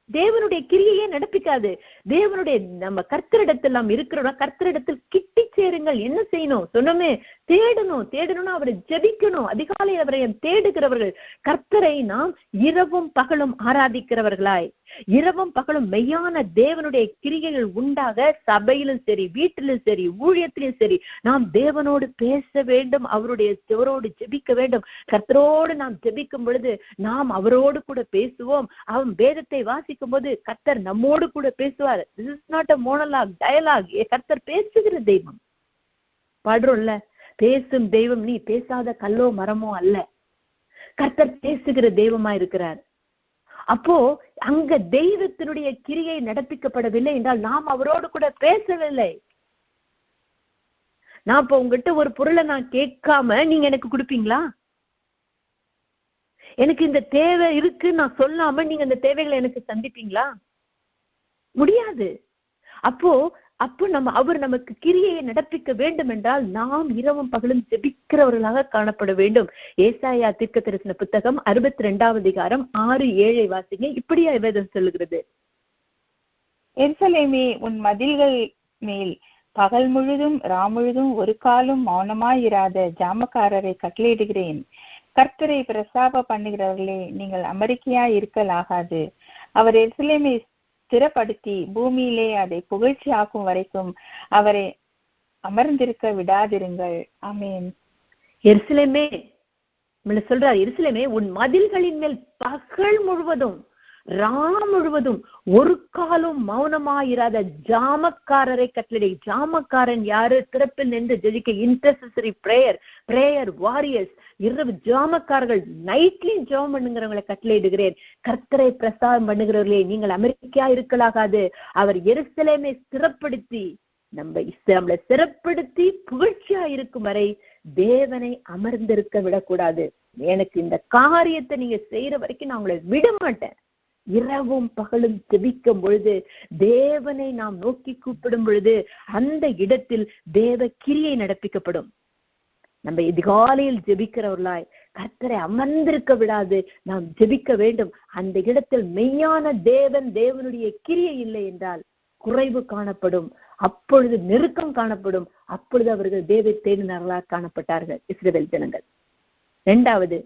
Speaker 1: தேவனுடைய கிரியையே நடப்பிக்காது. தேவனுடைய நம்ம கர்த்தரிடத்தில் நாம் இருக்கிறோம். கர்த்தரிடத்தில் கிட்டி சேருங்கள். என்ன செய்யணும் சொன்னோமே, தேடணும்னா அவரை ஜெபிக்கணும். அதிகாலையில் அவரை தேடுகிறவர்கள், கர்த்தரை நாம் இரவும் பகலும் ஆராதிக்கிறவர்களாய், இரவும் பகலும் மெய்யான தேவனுடைய கிரியைகள் உண்டாக, சபையிலும் சரி, வீட்டிலும் சரி, ஊழியத்திலும் சரி, நாம் தேவனோடு பேச வேண்டும். அவரோடு ஜெபிக்க வேண்டும். கர்த்தரோடு நாம் ஜெபிக்கும் பொழுது நாம் அவரோடு கூட பேசுவோம். அவன் வேதத்தை வாசிக்கும் போது கர்த்தர் நம்மோடு கூட பேசுவார். This is not a monologue, dialogue. கர்த்தர் பேசுகிற தெய்வம். பாடுறோம்ல, பேசும் தெய்வம் நீ, பேசாத கல்லோ மரமோ அல்ல. கர்த்தர் பேசுகிற தெய்வமா இருக்கிறார். அப்போ அங்க தெய்வத்தினுடைய கிரியை நடப்பிக்கப்படவில்லை என்றால் நாம் அவரோடு கூட பேசவில்லை. நான் இப்ப உங்ககிட்ட ஒரு பொருளை நான் கேட்காம நீங்க எனக்கு கொடுப்பீங்களா? எனக்கு இந்த தேவை இருக்கு நான் சொல்லாம நீங்க அந்த தேவைகளை எனக்கு சந்திப்பீங்களா? முடியாது. அப்போ அவர் நமக்கு கிரியையை நடப்பிக்க வேண்டும் என்றால் நாம் இரவும் பகலும் ஜெபிக்கிறவர்களாக காணப்பட வேண்டும். ஏசாயா தீர்க்கதரிசன புத்தகம் 62வது அதிகாரம் 6-7 வாசிங்க. இப்படியா வேதம் சொல்லுகிறது?
Speaker 2: எருசலேமே, உன் மதில்கள் மேல் பகல் முழுதும் முழுதும் ஒரு காலும் மௌனமாயிராத ஜாமக்காரரை கட்டளையிடுகிறேன். கர்த்தரை பிரஸ்தாப பண்ணுகிறவர்களே, நீங்கள் அமெரிக்கையா இருக்கலாகாது. அவர் எருசலேமை ஸ்திரப்படுத்தி பூமியிலே அதை புகழ்ச்சி ஆக்கும் வரைக்கும் அவரை அமர்ந்திருக்க விடாதிருங்கள். ஆமேன்.
Speaker 1: எருசலேமே சொல்றார், எருசலேமே உன் மதில்களின் மேல் பகல் முழுவதும் முழுவதும் ஒரு காலம் மௌனமாயிராத ஜாமக்காரரை கட்டளை. ஜாமக்காரன் யாரு? திறப்பில் நின்று ஜெபிக்க இன்டர்செசரி பிரேயர் வாரியர்ஸ், இரவு ஜாமக்காரர்கள், நைட்லயும் ஜெபம் பண்ணுங்கிறவங்களை கட்டளையிடுகிறேன். கர்த்தரை பிரசாதம் பண்ணுகிறவர்களே, நீங்கள் அமெரிக்கா இருக்கலாகாது. அவர் எருசலேமை ஸ்திரப்படுத்தி நம்மளை சிறப்படுத்தி புகழ்ச்சியா இருக்கும் வரை தேவனை அமர்ந்திருக்க விடக்கூடாது. எனக்கு இந்த காரியத்தை நீங்க செய்யற வரைக்கும் நான் உங்களை விட மாட்டேன். இரவும் பகலும் ஜெபிக்கும் பொழுது, தேவனை நாம் நோக்கி கூப்பிடும் பொழுது அந்த இடத்தில் தேவ கிரியை நடப்பிக்கப்படும். நம்ம அதிகாலையில் ஜெபிக்கிறவர்களாய் கர்த்தரை அமர்ந்திருக்க விடாது நாம் ஜெபிக்க வேண்டும். அந்த இடத்தில் மெய்யான தேவனுடைய கிரியை இல்லை என்றால் குறைவு காணப்படும், அப்பொழுது நெருக்கம் காணப்படும். அப்பொழுது அவர்கள் தேவ தேடினர்களாக காணப்பட்டார்கள் இஸ்ரவேல் ஜனங்கள். இரண்டாவது,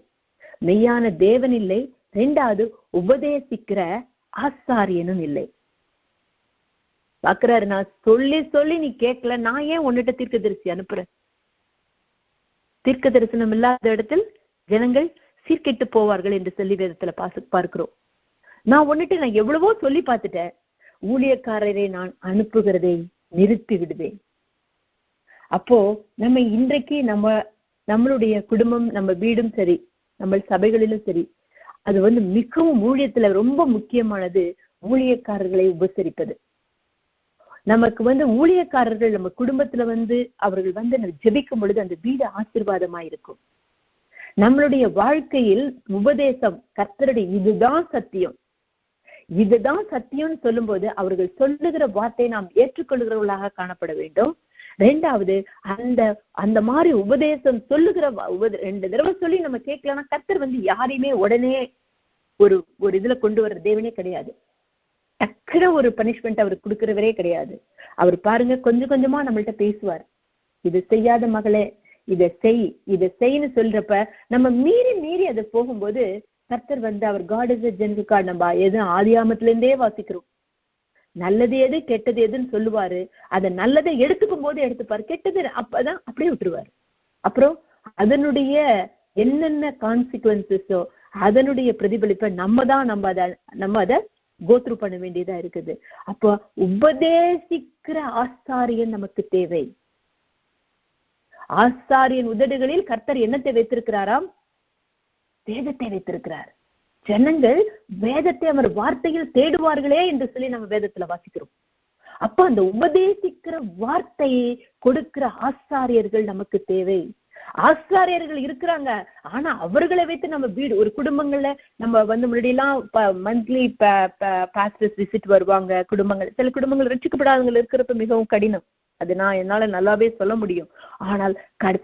Speaker 1: மெய்யான தேவன் இல்லை. இரண்டாவது, உபதேசிக்கிற ஆசாரியனும் இல்லை. பாக்குறாரு, நான் சொல்லி நீ கேட்கல, நான் ஏன் உன்னிட்ட தீர்க்கதரிசி அனுப்புறேன்? தீர்க்க தரிசனம் இல்லாத இடத்தில் ஜனங்கள் சீர்கெட்டு போவார்கள் என்று சொல்லி வேதத்துல பார்க்கிறோம். நான் எவ்வளவோ சொல்லி பார்த்துட்டேன், ஊழியக்காரரை நான் அனுப்புகிறதை நிறுத்தி விடுவேன். அப்போ நம்ம இன்றைக்கு நம்மளுடைய குடும்பம், நம்ம வீடும் சரி, நம்ம சபைகளிலும் சரி, அது மிகவும் ஊழியத்துல ரொம்ப முக்கியமானது ஊழியக்காரர்களை உபசரிப்பது. நமக்கு ஊழியக்காரர்கள் நம்ம குடும்பத்துல அவர்கள் ஜெபிக்கும் பொழுது அந்த வீடு ஆசீர்வாதமா இருக்கும். நம்மளுடைய வாழ்க்கையில் உபதேசம், கர்த்தருடைய இதுதான் சத்தியம், இதுதான் சத்தியம்னு சொல்லும் போது அவர்கள் சொல்லுகிற வார்த்தையை நாம் ஏற்றுக்கொள்கிறவர்களாக காணப்பட வேண்டும். ரெண்டாவது, அந்த மாதிரி உபதேசம் சொல்லுகிற 2 தடவை சொல்லி நம்ம கேட்கலன்னா கர்த்தர் யாரையுமே உடனே ஒரு இதுல கொண்டு வர்ற தேவனே கிடையாது. டக்குற ஒரு பனிஷ்மெண்ட் அவர் கொடுக்கிறவரே கிடையாது. அவர் பாருங்க, கொஞ்சம் கொஞ்சமா நம்மள்ட்ட பேசுவார். இது செய்யாத மகளே, இதை செய்ன்னு சொல்றப்ப நம்ம மீறி அதை போகும்போது கர்த்தர் அவர் God is a general card. நம்ம எது ஆதியாமத்துல இருந்தே வாசிக்கிறோம். நல்லது எது கெட்டது எதுன்னு சொல்லுவாரு. அதை நல்லதை எடுத்துக்கும் போது எடுத்துப்பாரு, கெட்டது அப்பதான் அப்படியே விட்டுருவாரு. அப்புறம் அதனுடைய என்னென்ன கான்சிக்வன்சஸோ அதனுடைய பிரதிபலிப்பை நம்ம அதை கோத்ரூ பண்ண வேண்டியதா இருக்குது. அப்போ உபதேசிக்கிற ஆசாரியன் நமக்கு தேவை. ஆசாரியன் உதடுகளில் கர்த்தர் என்னத்தை வைத்திருக்கிறாராம்? வேதத்தை வைத்திருக்கிறார். ஜனங்கள் வேதத்தை அவர் வார்த்தையில் தேடுவார்களே என்று சொல்லி நம்ம வேதத்துல வாசிக்கிறோம். அப்ப அந்த உபதேசிக்கிற வார்த்தையை கொடுக்கிற ஆசாரியர்கள் நமக்கு தேவை. ஆசாரியர்கள் இருக்கிறாங்க, ஆனா அவர்களை வைத்து நம்ம வீடு, ஒரு குடும்பங்கள்ல நம்ம முன்னாடியெல்லாம் மந்த்லி பாஸ்டர்ஸ் விசிட் வருவாங்க. சில குடும்பங்கள் ரட்சிக்கப்படாதவங்க இருக்கிறப்ப மிகவும் கடினம். அது என்னால நல்லாவே சொல்ல முடியும். ஆனால்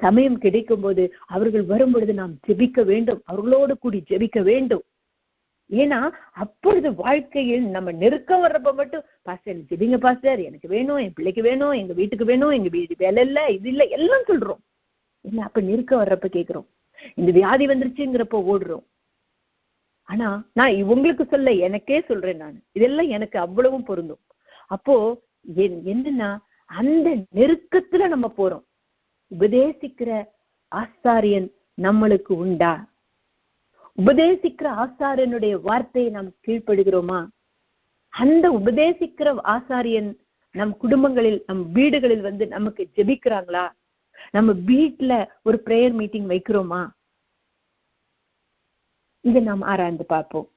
Speaker 1: சமயம் கிடைக்கும் போது அவர்கள் வரும் பொழுது நாம் ஜெபிக்க வேண்டும், அவர்களோடு கூடி ஜெபிக்க வேண்டும். ஏன்னா அப்பொழுது வாழ்க்கையில் நம்ம நெருக்கம் வர்றப்ப மட்டும், பாஸ்டர் ஜெபிங்க பாஸ்டர், எனக்கு வேணும், என் பிள்ளைக்கு வேணும், எங்க வீட்டுக்கு வேணும், எங்க வீடு வேலை இல்லை, இது இல்லை, எல்லாம் சொல்றோம். இல்ல, அப்ப நெருக்கம் வர்றப்ப கேட்கிறோம். இந்த வியாதி வந்துருச்சுங்கிறப்ப ஓடுறோம். ஆனா நான் உங்களுக்கு சொல்ல, எனக்கே சொல்றேன், நான் இதெல்லாம் எனக்கு அவ்வளவும் பொருந்தும். அப்போ என்னன்னா அந்த நெருக்கத்துல நம்ம போறோம். உபதேசிக்கிற ஆசாரியன் நம்மளுக்கு உண்டா? உபதேசிக்கிற ஆசாரியனுடைய வார்த்தையை நாம் கீழ்ப்படுகிறோமா? அந்த உபதேசிக்கிற ஆசாரியன் நம் குடும்பங்களில், நம் வீடுகளில் நமக்கு ஜெபிக்கிறாங்களா? நம்ம வீட்டுல ஒரு பிரேயர் மீட்டிங் வைக்கிறோமா? இதை நாம் ஆராய்ந்து பார்ப்போம்.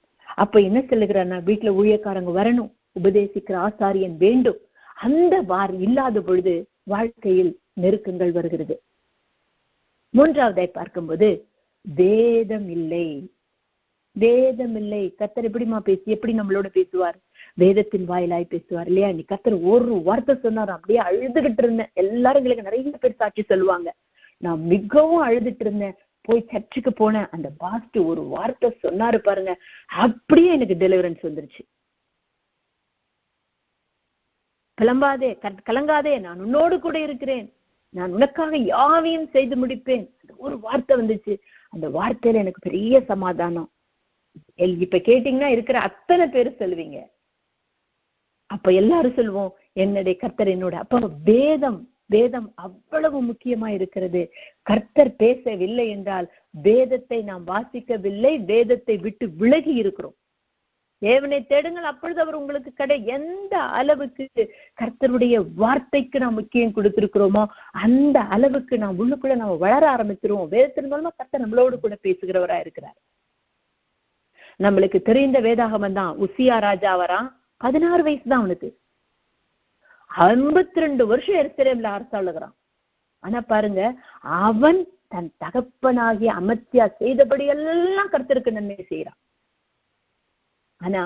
Speaker 1: அப்ப என்ன சொல்லுகிறான்னா, வீட்டுல ஊழியக்காரங்க வரணும், உபதேசிக்கிற ஆசாரியன் வேண்டும். அந்த இல்லாத பொழுது வாழ்க்கையில் நெருக்கங்கள் வருகிறது. மூன்றாவதாய் பார்க்கும்போது வேதம் இல்லை. கர்த்தர் எப்படி நம்மளோட பேசுவார்? வேதத்தின் வாயிலாய் பேசுவார் இல்லையா? நீ கர்த்தர் ஒரு வார்த்தை சொன்னார், அப்படியே அழுதுகிட்டு இருந்தேன். எல்லாரும் எங்களுக்கு நிறைய பேர் சாட்சி சொல்லுவாங்க, நான் மிகவும் அழுதுட்டு இருந்தேன், போய் சர்ச்சுக்கு போனேன், அந்த பாஸ்ட் ஒரு வார்த்தை சொன்னாரு பாருங்க, அப்படியே எனக்கு டெலிவரன்ஸ் வந்துருச்சு. புலம்பாதே, கலங்காதே, நான் உன்னோடு கூட இருக்கிறேன், நான் உனக்காக யாவையும் செய்து முடிப்பேன். ஒரு வார்த்தை வந்துச்சு, அந்த வார்த்தையில எனக்கு பெரிய சமாதானம். இப்ப கேட்டீங்கன்னா இருக்கிற அத்தனை பேரு சொல்லுவீங்க. அப்ப எல்லாரும் சொல்லுவோம், என்னுடைய கர்த்தர் என்னோட. அப்ப வேதம் அவ்வளவு முக்கியமா இருக்கிறது. கர்த்தர் பேசவில்லை என்றால் வேதத்தை நாம் வாசிக்கவில்லை, வேதத்தை விட்டு விலகி இருக்கிறோம். தேவனை தேடுங்கள், அப்பொழுது அவர் உங்களுக்கு எந்த அளவுக்கு கர்த்தருடைய வார்த்தைக்கு நாம் முக்கியம் கொடுத்திருக்கிறோமோ அந்த அளவுக்கு நாம் உள்ளுக்குள்ள நம்ம வளர ஆரம்பிச்சிருவோம். வேதத்தின் மூலமா கர்த்தர் நம்மளோடு கூட பேசுகிறவரா இருக்கிறார். நம்மளுக்கு தெரிந்த வேதாகமம் தான். உசியா ராஜா வரான், 16 வயசு தான் அவனுக்கு. 52 வருஷம் எருசலேம்ல அரசாளுகிறான். ஆனா பாருங்க, அவன் தன் தகப்பனாகிய அமத்சியா செய்தபடி எல்லாம் கர்த்தருக்கு நன்மை செய்யறான். ஆனா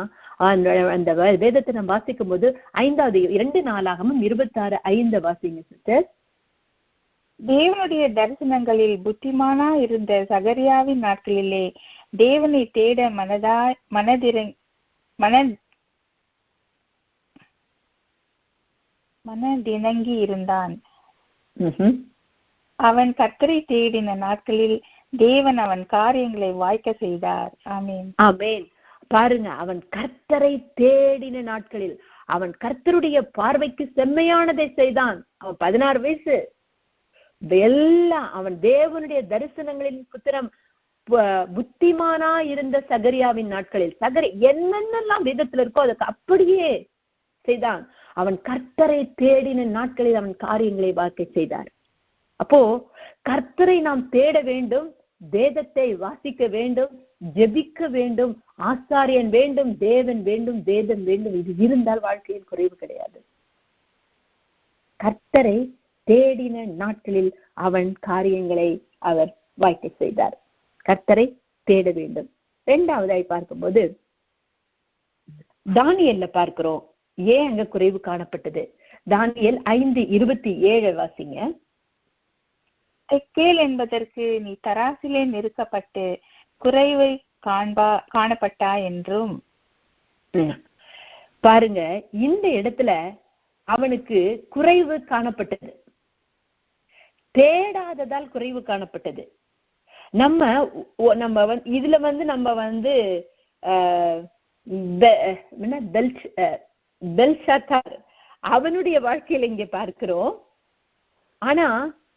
Speaker 1: அந்த வேதத்தை நம்ம வாசிக்கும் போது 2 நாளாகமும் 26:5 வாசிங்க சிஸ்டர்.
Speaker 2: தேவனுடைய தரிசனங்களில் புத்திமானா இருந்த சகரியாவின் நாட்களிலே தேவனை தேட மனதிணங்கி இருந்தான். அவன் கர்த்தரை தேடின நாட்களில் தேவன் அவன் காரியங்களை வாய்க்க செய்தார். ஆமென்,
Speaker 1: ஆமென். பாருங்க, அவன் கர்த்தரை தேடின நாட்களில் அவன் கர்த்தருடைய பார்வைக்கு செம்மையானதை செய்தான். அவன் 16 வயசு. எல்லாம் அவன் தேவனுடைய தரிசனங்களின் புத்திரம் புத்திமானா இருந்த சகரியாவின் நாட்களில் என்னென்னலாம் வேதத்துல இருக்கோ அதுக்கு அப்படியே செய்தான். அவன் கர்த்தரை தேடின நாட்களில் அவன் காரியங்களை வாய்க்க செய்தார். அப்போ கர்த்தரை நாம் தேட வேண்டும், வேதத்தை வாசிக்க வேண்டும், ஜெபிக்க வேண்டும், ஆசாரியன் வேண்டும், தேவன் வேண்டும், வேதம் வேண்டும். இது இருந்தால் வாழ்க்கையில் குறைவு கிடையாது. கர்த்தரை தேடின நாட்களில் அவன் காரியங்களை அவர் வாய்க்க செய்தார். கர்த்தரை தேட வேண்டும். 2வதாய் பார்க்கும்போது தானியேல்ல பார்க்கிறோம், ஏன் அங்க குறைவு காணப்பட்டது. தானியேல் 5:27 வாசிங்க.
Speaker 2: தெக்கேல் என்பதற்கு நீ தராசிலே நெருக்கப்பட்டு குறைவை காணப்பட்டா என்றும்.
Speaker 1: பாருங்க, இந்த இடத்துல அவனுக்கு குறைவு காணப்பட்டது, தேடாததால் குறைவு காணப்பட்டது. இதுல நம்ம பெல்ஷாத்தார் அவனுடைய வாழ்க்கையில இங்க பார்க்கிறோம். ஆனா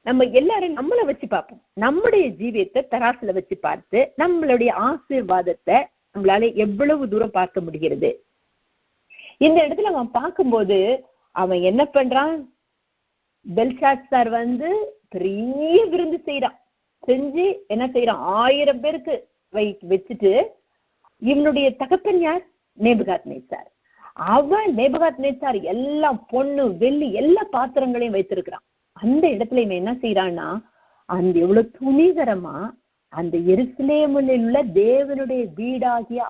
Speaker 1: நம்ம எல்லாரும் நம்மளை வச்சு பார்ப்போம். நம்முடைய ஜீவியத்தை தராசுல வச்சு பார்த்து நம்மளுடைய ஆசீர்வாதத்தை நம்மளால எவ்வளவு தூரம் பார்க்க முடிகிறது. இந்த இடத்துல அவன் பார்க்கும்போது அவன் என்ன பண்றான், பெல்ஷாத்சார் பெரிய விருந்து செய்யறான். செஞ்சு என்ன செய்யறான், 1000 பேருக்கு வச்சுட்டு, இவனுடைய தகப்பன் யார், நேபுகாத்நேச்சார். அவன் நேபுகாத்நேச்சார் எல்லாம் பொண்ணு வெள்ளி எல்லா பாத்திரங்களையும் வைத்திருக்கிறான். அந்த இடத்துல இவன் என்ன செய்யறான்னா, அந்த எவ்வளவு துணிகரமா அந்த எருசலேமில் உள்ள தேவனுடைய வீடாகிய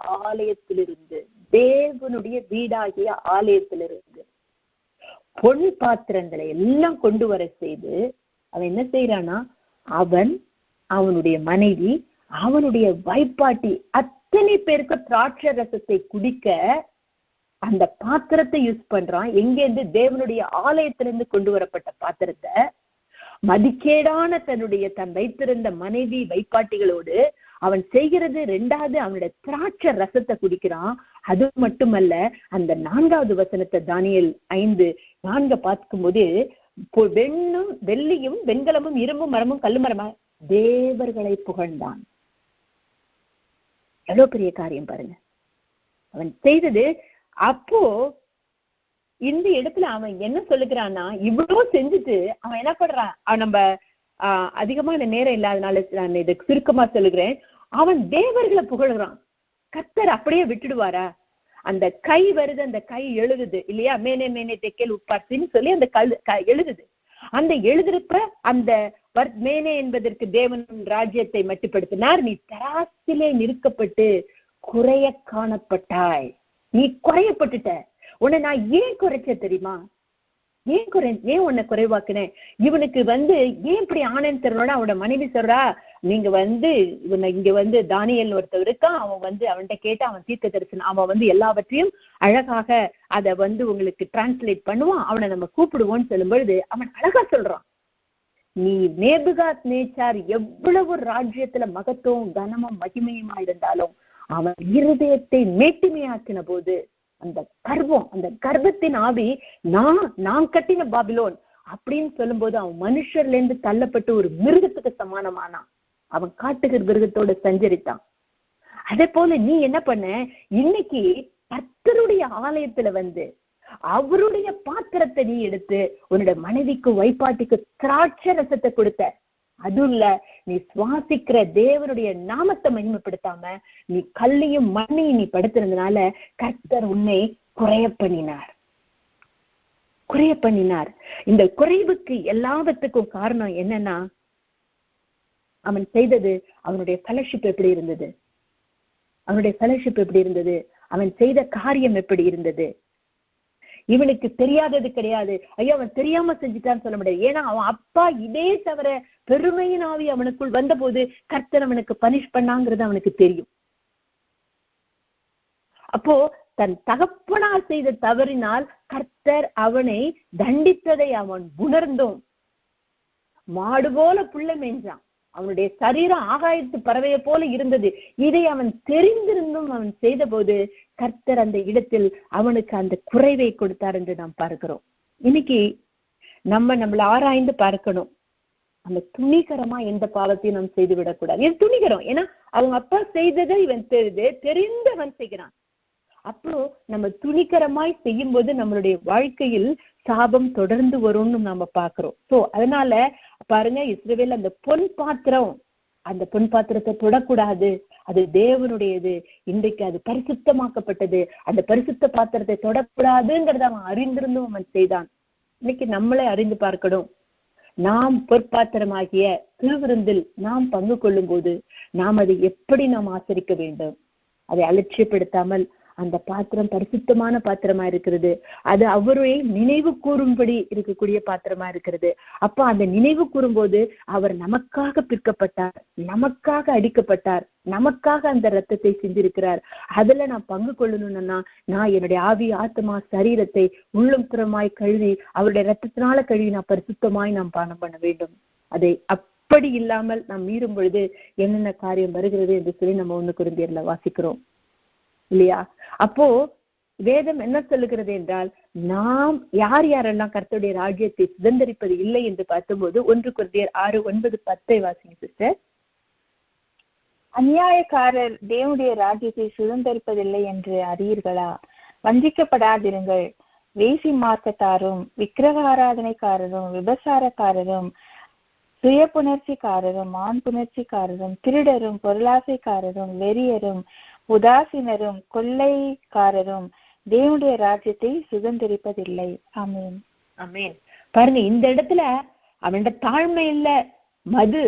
Speaker 1: ஆலயத்திலிருந்து பொன் பாத்திரங்களை எல்லாம் கொண்டு வர செய்து அவன் என்ன செய்யறானா, அவனுடைய மனைவி, அவனுடைய வைப்பாட்டி அத்தனை பேருக்கு திராட்சை ரசத்தை குடிக்க அந்த பாத்திரத்தை யூஸ் பண்றான். எங்கேருந்து, தேவனுடைய ஆலயத்திலிருந்து கொண்டு வரப்பட்ட பாத்திரத்தை மதிக்கேடான தன் வைத்திருந்த மனைவி வைப்பாட்டிகளோடு அவன் செய்கிறது. 2வது, அவனுடைய திராட்சை ரசத்தை குடிக்கிறான். அது மட்டுமல்ல, அந்த 4வது வசனத்தை தானியேல் 5:4 பார்க்கும் போது, வெள்ளியும் வெண்கலமும் இரும்பும் மரமும் கல்லு மரமா தேவர்களை புகழ்ந்தான். எவ்வளவு பெரிய காரியம் பாருங்க அவன் செய்தது. அப்போ இந்த இடத்துல அவன் என்ன சொல்லுகிறான்னா, இவ்வளவு செஞ்சுட்டு அவன் என்ன பண்றான், நம்ம அதிகமான நேரம் இல்லாதனால நான் இதை சுருக்கமா சொல்லுகிறேன். அவன் தேவர்களை புகழ்கிறான். கர்த்தர் அப்படியே விட்டுடுவாரா? அந்த கை வருது, அந்த கை எழுதுது இல்லையா, மேனே மேனே தெக்கேல் உட்பார்த்தின்னு சொல்லி அந்த எழுதுது. அந்த எழுதுறப்ப அந்த மேனே என்பதற்கு தேவன் ராஜ்யத்தை மட்டுப்படுத்தினார். நீ தராசிலே நிறுக்கப்பட்டு குறைய காணப்பட்டாய். நீ குறையப்பட்டுட்ட. உன்னை நான் ஏன் குறைச்ச தெரியுமா? ஏன் உன்னை குறைவாக்குனேன்? இவனுக்கு ஏன் இப்படி ஆனேன்னு தெரியலோட அவனோட மனைவி சொல்றா, நீங்க இங்க தானியேல் ஒருத்தர் இருக்கான், அவன்கிட்ட கேட்டு அவன் தீர்க்க தரிசனம், அவன் எல்லாவற்றையும் அழகாக அதை உங்களுக்கு டிரான்ஸ்லேட் பண்ணுவான், அவனை நம்ம கூப்பிடுவோம்னு சொல்லும் பொழுது அவன் அழகா சொல்றான், நீ நேபுகாத் நேச்சார் எவ்வளவு ராஜ்யத்துல மகத்துவம் கனமும் மகிமையுமா இருந்தாலும் அவன் இருதயத்தை மேட்டிமையாக்கின போது அந்த கர்ப்பத்தின் ஆவி நான் கட்டின பாபிலோன் அப்படின்னு சொல்லும் போது அவன் மனுஷர்ல இருந்து தள்ளப்பட்டு ஒரு மிருகத்துக்கு சமானமானான். அவன் காட்டுகிற மிருகத்தோட சஞ்சரித்தான். அதே போல நீ என்ன பண்ண, இன்னைக்கு கர்த்தருடைய ஆலயத்துல அவருடைய பாத்திரத்தை நீ எடுத்து உன்னோட மனைவிக்கு வைப்பாட்டிக்கு திராட்சை ரசத்தை கொடுத்த. அதுவும் இல்ல, நீ சுவாசிக்கிற தேவனுடைய நாமத்தை மகிமைப்படுத்தாம நீ கல்லையும் மண்ணையும் நீ படுத்திருந்தனால கர்த்தர் உன்னை குறைய பண்ணினார். இந்த குறைவுக்கு எல்லாத்துக்கும் காரணம் என்னன்னா, அவன் செய்தது, அவனுடைய ஃபெலோஷிப் எப்படி இருந்தது, அவன் செய்த காரியம் எப்படி இருந்தது. இவனுக்கு தெரியாதது கிடையாது. ஐயோ அவன் தெரியாம செஞ்சுட்டான்னு சொல்ல முடியாது. ஏன்னா அவன் அப்பா இதே தவிர பெருமையின் ஆவி அவனுக்குள் வந்த போது கர்த்தர் அவனுக்கு பனிஷ் பண்ணாங்கிறது அவனுக்கு தெரியும். அப்போ தன் தகப்பனார் செய்த தவறினால் கர்த்தர் அவனை தண்டித்ததை அவன் உணர்ந்தும் மாடு போல புள்ள மேய்ஞ்சான். அவனுடைய சரீரம் ஆகாயத்து பறவையை போல இருந்தது. இதை அவன் தெரிந்திருந்தும் அவன் செய்த போது கர்த்தர் அந்த இடத்தில் அவனுக்கு அந்த குறைவை கொடுத்தார் என்று நாம் பார்க்கிறோம். இன்னைக்கு நம்மளை ஆராய்ந்து பார்க்கணும். அந்த துணிகரமா எந்த பாவத்தையும் நாம் செய்து விடக்கூடாது. இது துணிகரம், ஏன்னா அவங்க அப்பா செய்ததை இவன் தெரிந்து அவன் செய்கிறான். அப்போ நம்ம துணிகரமாய் செய்யும் போது நம்மளுடைய வாழ்க்கையில் சாபம் தொடர்ந்து வரும்னு நாம பாக்குறோம். சோ அதனால பாருங்க, இஸ்ரவேல் அந்த பொன் பாத்திரத்தை தொடக்கூடாது, அது தேவனுடையது, இன்றைக்கு அது பரிசுத்தமாக்கப்பட்டது, அந்த பரிசுத்த பாத்திரத்தை தொடக்கூடாதுங்கிறத அவன் அறிந்திருந்தும் அவன் செய்தான். இன்னைக்கு நம்மளே அறிந்து பார்க்கணும். நாம் பொற்பாத்திரமாகிய திருவிருந்தில் நாம் பங்கு கொள்ளும் போது நாம் அதை எப்படி நாம் ஆசரிக்க வேண்டும், அதை அலட்சியப்படுத்தாமல் அந்த பாத்திரம் பரிசுத்தமான பாத்திரமா இருக்கிறது, அது அவரை நினைவு கூறும்படி இருக்கக்கூடிய பாத்திரமா இருக்கிறது. அப்ப அந்த நினைவு கூறும்போது அவர் நமக்காக பிற்கப்பட்டார், நமக்காக அடிக்கப்பட்டார், நமக்காக அந்த ரத்தத்தை சிந்திருக்கிறார். அதுல நான் பங்கு கொள்ளணும்னா நான் என்னுடைய ஆவி ஆத்மா சரீரத்தை உள்ளம் புறமாய் கழுவி அவருடைய ரத்தத்தினால கழுவி நான் பரிசுத்தமாய் நாம் பானம் பண்ண வேண்டும். அதை அப்படி இல்லாமல் நாம் மீறும் பொழுது என்னென்ன காரியம் வருகிறது என்று சொல்லி நம்ம 1 கொரிந்தியர்ல வாசிக்கிறோம் இல்லையா? அப்போ வேதம் என்ன சொல்லுகிறது என்றால், நாம் யாரெல்லாம் கர்த்தருடைய ராஜ்யத்தை சுதந்திரிப்பது இல்லை என்று பார்க்கும்போது 1 கொரிந்தியர் 6, 9, 10 வாசிங்க சிஸ்டர்.
Speaker 2: அநியாயக்காரர் தேவனுடைய ராஜ்யத்தை சுதந்திரிப்பதில்லை என்று அறியீர்களா? வஞ்சிக்கப்படாதிருங்கள். வேசி மார்க்கத்தாரும் விக்கிரக ஆராதனைக்காரரும் விபசாரக்காரரும் சுய புணர்ச்சிக்காரரும் ஆண் புணர்ச்சிக்காரரும் திருடரும் பொருளாசைக்காரரும் வெறியரும் உதாசீனரும் கொள்ளைக்காரரும் தேவனுடைய ராஜ்யத்தை சுதந்திரிப்பதில்லை. ஆமீன்,
Speaker 1: ஆமீன். பாருங்க, இந்த இடத்துல அவனோட தாழ்மை இல்ல, மது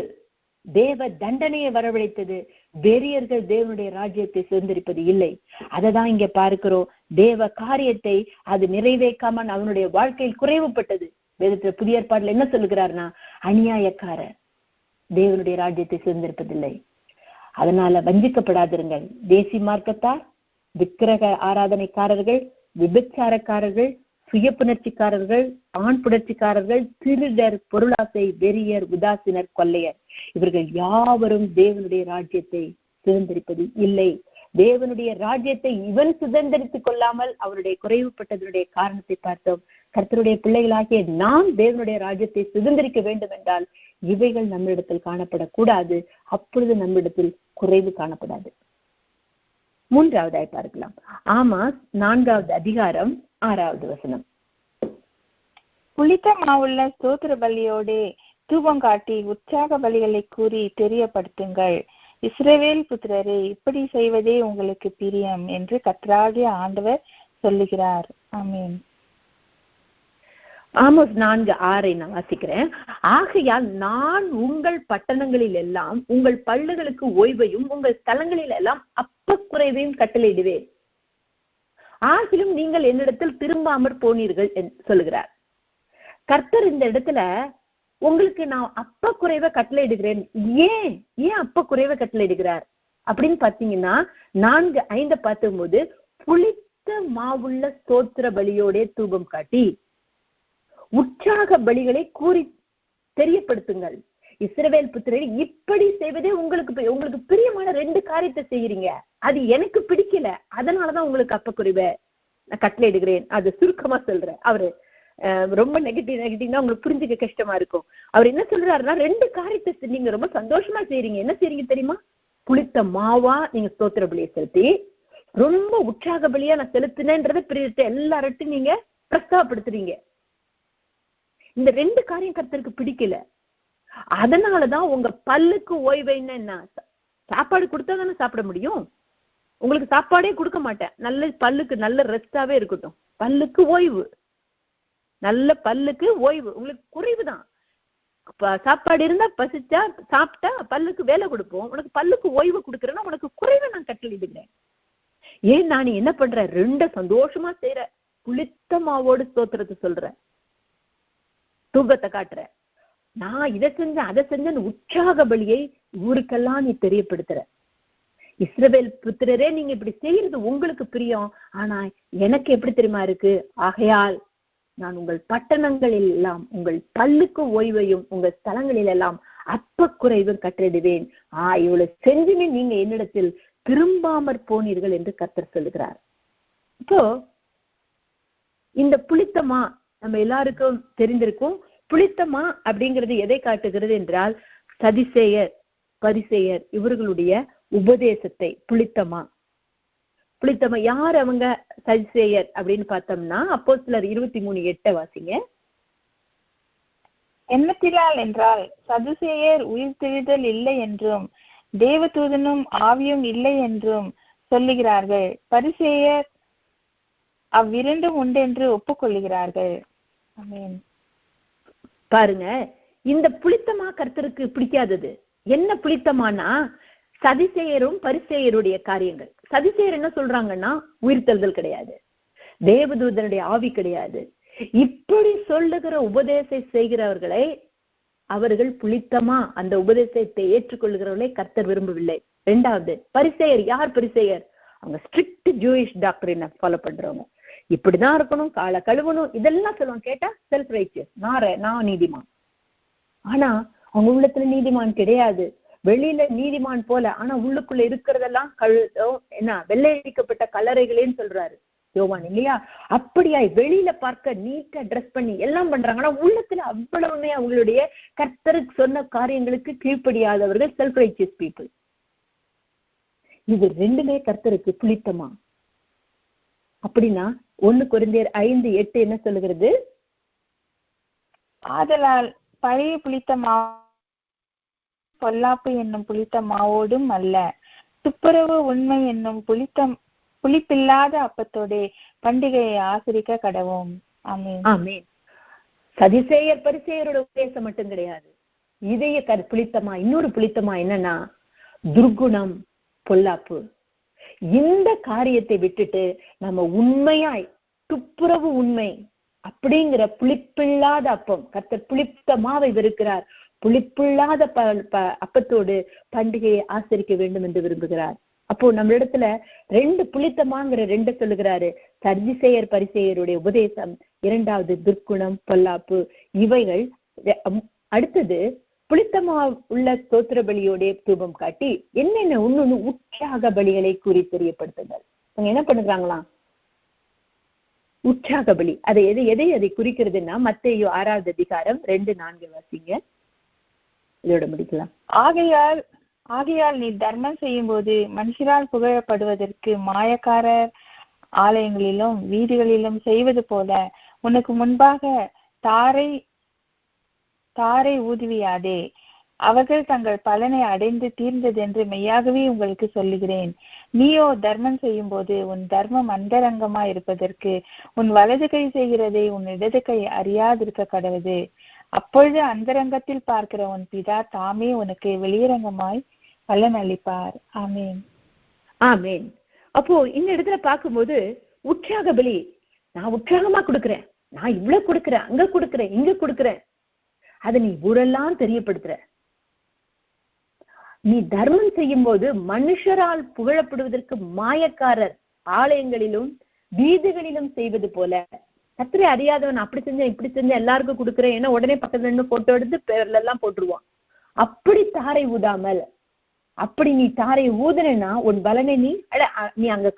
Speaker 1: தேவ தண்டனையை வரவழைத்தது. வெறியர்கள் தேவனுடைய ராஜ்யத்தை சுதந்திரிப்பது இல்லை. அததான் இங்க பார்க்கிறோம். தேவ காரியத்தை அது நிறைவேற்காமல் அவனுடைய வாழ்க்கையில் குறைவுபட்டது. வேதத்துல புதிய ஏற்பாடுல என்ன சொல்லுகிறார்னா, அநியாயக்காரர் தேவனுடைய ராஜ்யத்தை சுதந்திரிப்பதில்லை. அதனால வஞ்சிக்கப்படாதிருங்கள். தேசி மார்க்கத்தார், விக்கிரக ஆராதனைக்காரர்கள், விபச்சாரக்காரர்கள், சுய புணர்ச்சிக்காரர்கள், ஆண் புணர்ச்சிக்காரர்கள், திருடர், பொருளாசை, வெறியர், உதாசீனர், கொள்ளையர், இவர்கள் யாவரும் தேவனுடைய ராஜ்யத்தை சுதந்திரிப்பது இல்லை. தேவனுடைய ராஜ்யத்தை இவன் சுதந்திரித்துக் கொள்ளாமல் அவருடைய குறைவுபட்டதனுடைய காரணத்தை பார்த்தோம். கர்த்தருடைய பிள்ளைகளாகிய நாம் தேவனுடைய ராஜ்யத்தை சுதந்திரிக்க வேண்டும் என்றால் இவைகள் நம்மிடத்தில் காணப்படக்கூடாது. அப்பொழுது நம்மிடத்தில் குறைவு காணப்படாது. 3வதாய் பார்க்கலாம். ஆமாஸ் 4வது அதிகாரம் 6வது வசனம்.
Speaker 2: புளித்த மாவுள்ள ஸ்தோத்திர பலியோடு தூபம் காட்டி உற்சாக பலிகளை கூறி தெரியப்படுத்துங்கள். இஸ்ரவேல் புத்திரரே, இப்படி செய்வதே உங்களுக்கு பிரியம் என்று கர்த்தராகிய ஆண்டவர் சொல்லுகிறார். ஆமென்.
Speaker 1: ஆமோஸ் 4:6 நான் வாசிக்கிறேன். ஆகையால் நான் உங்கள் பட்டணங்களில் எல்லாம் உங்கள் பள்ளுகளுக்கு ஓய்வையும் உங்கள் ஸ்தலங்களில் எல்லாம் அப்பக்குறைவையும் கட்டளையிடுவேன். ஆகிலும் நீங்கள் என்னிடத்தில் திரும்பாமற் போனீர்கள் சொல்லுகிறார் கர்த்தர். இந்த இடத்துல உங்களுக்கு நான் அப்ப குறைவை கட்டளையிடுகிறேன். ஏன் ஏன் அப்ப குறைவை கட்டளையிடுகிறார் அப்படின்னு பாத்தீங்கன்னா 4:5 பார்க்கும்போது, புளித்த மாவுள்ள ஸ்தோத்திர பலியோட தூபம் காட்டி உற்சாக பலிகளை கூறி தெரியப்படுத்துங்கள். இஸ்ரவேல் புத்திரரே, இப்படி செய்வதே உங்களுக்கு பிரியமான 2 காரியத்தை செய்யறீங்க. அது எனக்கு பிடிக்கல, அதனாலதான் உங்களுக்கு அப்ப குறைவை நான் கட்டளையிடுகிறேன். அது சுருக்கமா சொல்றேன். அவரு ரொம்ப நெகட்டிவ்னா உங்களுக்கு புரிஞ்சுக்க கஷ்டமா இருக்கும். அவர் என்ன சொல்றாருன்னா, 2 காரியத்தை நீங்க ரொம்ப சந்தோஷமா செய்யறீங்க. என்ன செய்றீங்க தெரியுமா? புளித்த மாவா நீங்க ஸ்தோத்திர பலியை செலுத்தி, ரொம்ப உற்சாக பலியா நான் செலுத்தினேன்றதை பிரியத்தை எல்லார்ட்டும் நீங்க பிரஸ்தாபப்படுத்துறீங்க. இந்த 2 காரியம் கர்த்தருக்கு பிடிக்கல. அதனாலதான் உங்க பல்லுக்கு ஓய்வுன்னா என்ன? சாப்பாடு கொடுத்தா தானே சாப்பிட முடியும். உங்களுக்கு சாப்பாடே கொடுக்க மாட்டேன், நல்ல பல்லுக்கு நல்ல ரெஸ்டாவே இருக்கட்டும். பல்லுக்கு ஓய்வு, நல்ல பல்லுக்கு ஓய்வு. உங்களுக்கு குறைவுதான். சாப்பாடு இருந்தா பசிச்சா சாப்பிட்டா பல்லுக்கு வேலை கொடுப்போம். உனக்கு பல்லுக்கு ஓய்வு கொடுக்குறேன்னா உனக்கு குறைவை நான் கட்டளையிடுகிறேன். ஏன் நான் என்ன பண்றேன்? 2 சந்தோஷமா செய்யற, புளித்த மாவோடு ஸ்தோத்திரத்தை சொல்றேன், தூபத்தை காட்டுற. நான் இதை செஞ்சேன் அதை செஞ்சேன்னு உற்சாக பலியை ஊருக்கெல்லாம் நீ தெரியப்படுத்துற. இஸ்ரவேல் புத்திரரே, நீங்க இப்படி செய்யறது உங்களுக்கு பிரியம், ஆனா எனக்கு எப்படி தெரியுமா இருக்கு? ஆகையால் நான் உங்கள் பட்டணங்களில் எல்லாம் உங்கள் பல்லுக்கு ஓய்வையும் உங்கள் ஸ்தலங்களில் எல்லாம் அப்ப குறைவும் கட்டளிடுவேன். இவ்வளவு செஞ்சுமே நீங்க என்னிடத்தில் திரும்பாமற் போனீர்கள் என்று கர்த்தர் சொல்லுகிறார். இப்போ இந்த புளித்தமா நம்ம எல்லாருக்கும் தெரிந்திருக்கும். புளித்தமா அப்படிங்கிறது எதை காட்டுகிறது என்றால், சதிசேயர் பரிசேயர் இவர்களுடைய உபதேசத்தை. புளித்தமா யார் அவங்க? சதிசேயர் அப்படின்னு பார்த்தோம்னா அப்போஸ்தலர் 23:8 வாசிங்க.
Speaker 2: எண்ணத்திலால் என்றால் சதுசேயர் உயிர்த்தெழுதல் இல்லை என்றும் தேவதூதனும் ஆவியும் இல்லை என்றும் சொல்லுகிறார்கள். பரிசேயர் அவ்விரண்டும் உண்டென்று ஒப்புக்கொள்ளுகிறார்கள். ஆமென்.
Speaker 1: பாருங்க, இந்த புளித்தமா கர்த்தருக்கு பிடிக்காதது. என்ன புளித்தமானா சதிசேயரும் பரிசேயருடைய காரியங்கள். சதிசேயர் என்ன சொல்றாங்கன்னா, உயிர்த்தெழுதல் கிடையாது, தேவதூதனுடைய ஆவி கிடையாது. இப்படி சொல்லுகிற உபதேசத்தை செய்கிறவர்களை அவர்கள் புளித்தமா அந்த உபதேசத்தை ஏற்றுக்கொள்ளுகிறவர்களை கர்த்தர் விரும்பவில்லை. 2வது பரிசேயர். யார் பரிசேயர்? அவங்க ஸ்ட்ரிக்ட் ஜூயிஷ் டாக்டரினை ஃபாலோ பண்றவங்க. இப்படிதான் இருக்கணும், காலை கழுவணும், இதெல்லாம் சொல்லுவாங்க. கேட்டா செல்ஃப் ரைச்சியஸ், நான் நீதிமான். ஆனா அவங்க உள்ளத்துல நீதிமான் கிடையாது. வெளியில நீதிமான் போல, ஆனா உள்ளுக்குள்ள இருக்கிறதெல்லாம் என்ன வெள்ளையடிக்கப்பட்ட கல்லறைகளேன்னு சொல்றாரு யோவான், இல்லையா? அப்படியாய் வெளியில பார்க்க நீட்டா ட்ரெஸ் பண்ணி எல்லாம் பண்றாங்க, ஆனா உள்ளத்துல அவ்வளவுமே அவங்களுடைய கர்த்தருக்கு சொன்ன காரியங்களுக்கு கீழ்ப்படியாதவர்கள், செல்ஃப் ரைச்சியஸ் பீப்புள். இது 2மே கர்த்தருக்கு புளித்தமா. அப்படின்னா 1 கொரிந்தியர் 5:8 என்ன சொல்லுகிறது?
Speaker 2: ஆதலால் பழைய புளித்த பொல்லாப்பு என்னும் புளித்த மாவோடும் அல்ல, துப்புரவு உண்மை என்னும் புளிப்பில்லாத அப்பத்தோட பண்டிகையை ஆசரிக்க கடவோம். ஆமென்.
Speaker 1: ஆமென். சதிசேயர் பரிசேயரோட உபதேசம் மட்டும் கிடையாது. இதைய புளித்தமா, இன்னொரு புளித்தமா என்னன்னா துர்குணம், பொல்லாப்பு. இந்த காரியத்தை விட்டுட்டு நம்ம உண்மையாய் துப்புரவு உண்மை அப்படிங்கிற புளிப்பில்லாத அப்பம், கர்த்தர் புளித்த மாவை வெறுக்கிறார், புளிப்பில்லாத அப்பத்தோடு பண்டிகையை ஆசரிக்க வேண்டும் என்று விரும்புகிறார். அப்போ நம்ம இடத்துல 2 புளித்தமாங்கிற 2 சொல்லுகிறாரு. சதிசேயர் பரிசேயருடைய உபதேசம், 2வது துர்க்குணம், பொல்லாப்பு, இவைகள். அடுத்தது புளித்தமா உள்ள ஸ்தோத்திர பலியோட தூபம் காட்டி என்னென்ன ஒண்ணு உற்சாக பலிகளை கூறி தெரியப்படுத்துங்கள். அவங்க என்ன பண்ணுறாங்களாம்? உற்சாக பலி. எதை குறிக்கிறதுன்னா மத்தேயு 6வது அதிகாரம் 2-4 வாசிங்க. இதோட முடிக்கலாம்.
Speaker 2: ஆகையால் நீ தர்மம் செய்யும் போது மனுஷரால் புகழப்படுவதற்கு மாயக்காரர் ஆலயங்களிலும் வீதிகளிலும் செய்வது போல உனக்கு முன்பாக தாரை ஊதுவியாதே. அவர்கள் தங்கள் பலனை அடைந்து தீர்ந்தது என்று மெய்யாகவே உங்களுக்கு சொல்லுகிறேன். நீயோ தர்மம் செய்யும் போது உன் தர்மம் அந்தரங்கமா இருப்பதற்கு உன் வலது கை செய்கிறதை உன் இடது கை அறியாதிருக்க கடவுது. அப்பொழுது அந்தரங்கத்தில் பார்க்கிற உன் பிதா தாமே உனக்கு வெளியரங்கமாய் பலன் அளிப்பார். ஆமேன்.
Speaker 1: ஆமேன். அப்போ இந்த இடத்துல பார்க்கும்போது உற்சாக பலி, நான் உற்சாகமா கொடுக்குறேன், நான் இவ்வளவு கொடுக்குறேன், அங்க கொடுக்குறேன், இங்க கொடுக்குறேன். அதை நீ ஊரெல்லாம் தெரியப்படுத்துற. நீ தர்மம் செய்யும் போது மனுஷரால் புகழப்படுவதற்கு மாயக்காரர் ஆலயங்களிலும் வீதிகளிலும் செய்வது போல, கர்த்தரை அறியாதவன் அப்படி செஞ்சேன் இப்படி செஞ்சேன் எல்லாருக்கும் கொடுக்குறேன், ஏன்னா உடனே பக்கத்துல இருந்து போட்டோ எடுத்து பேர்ல எல்லாம் போட்டுருவான். அப்படி தாரை ஊதாமல், அப்படி நீ தாரை ஊதுனா உன் பலனை நீ அங்க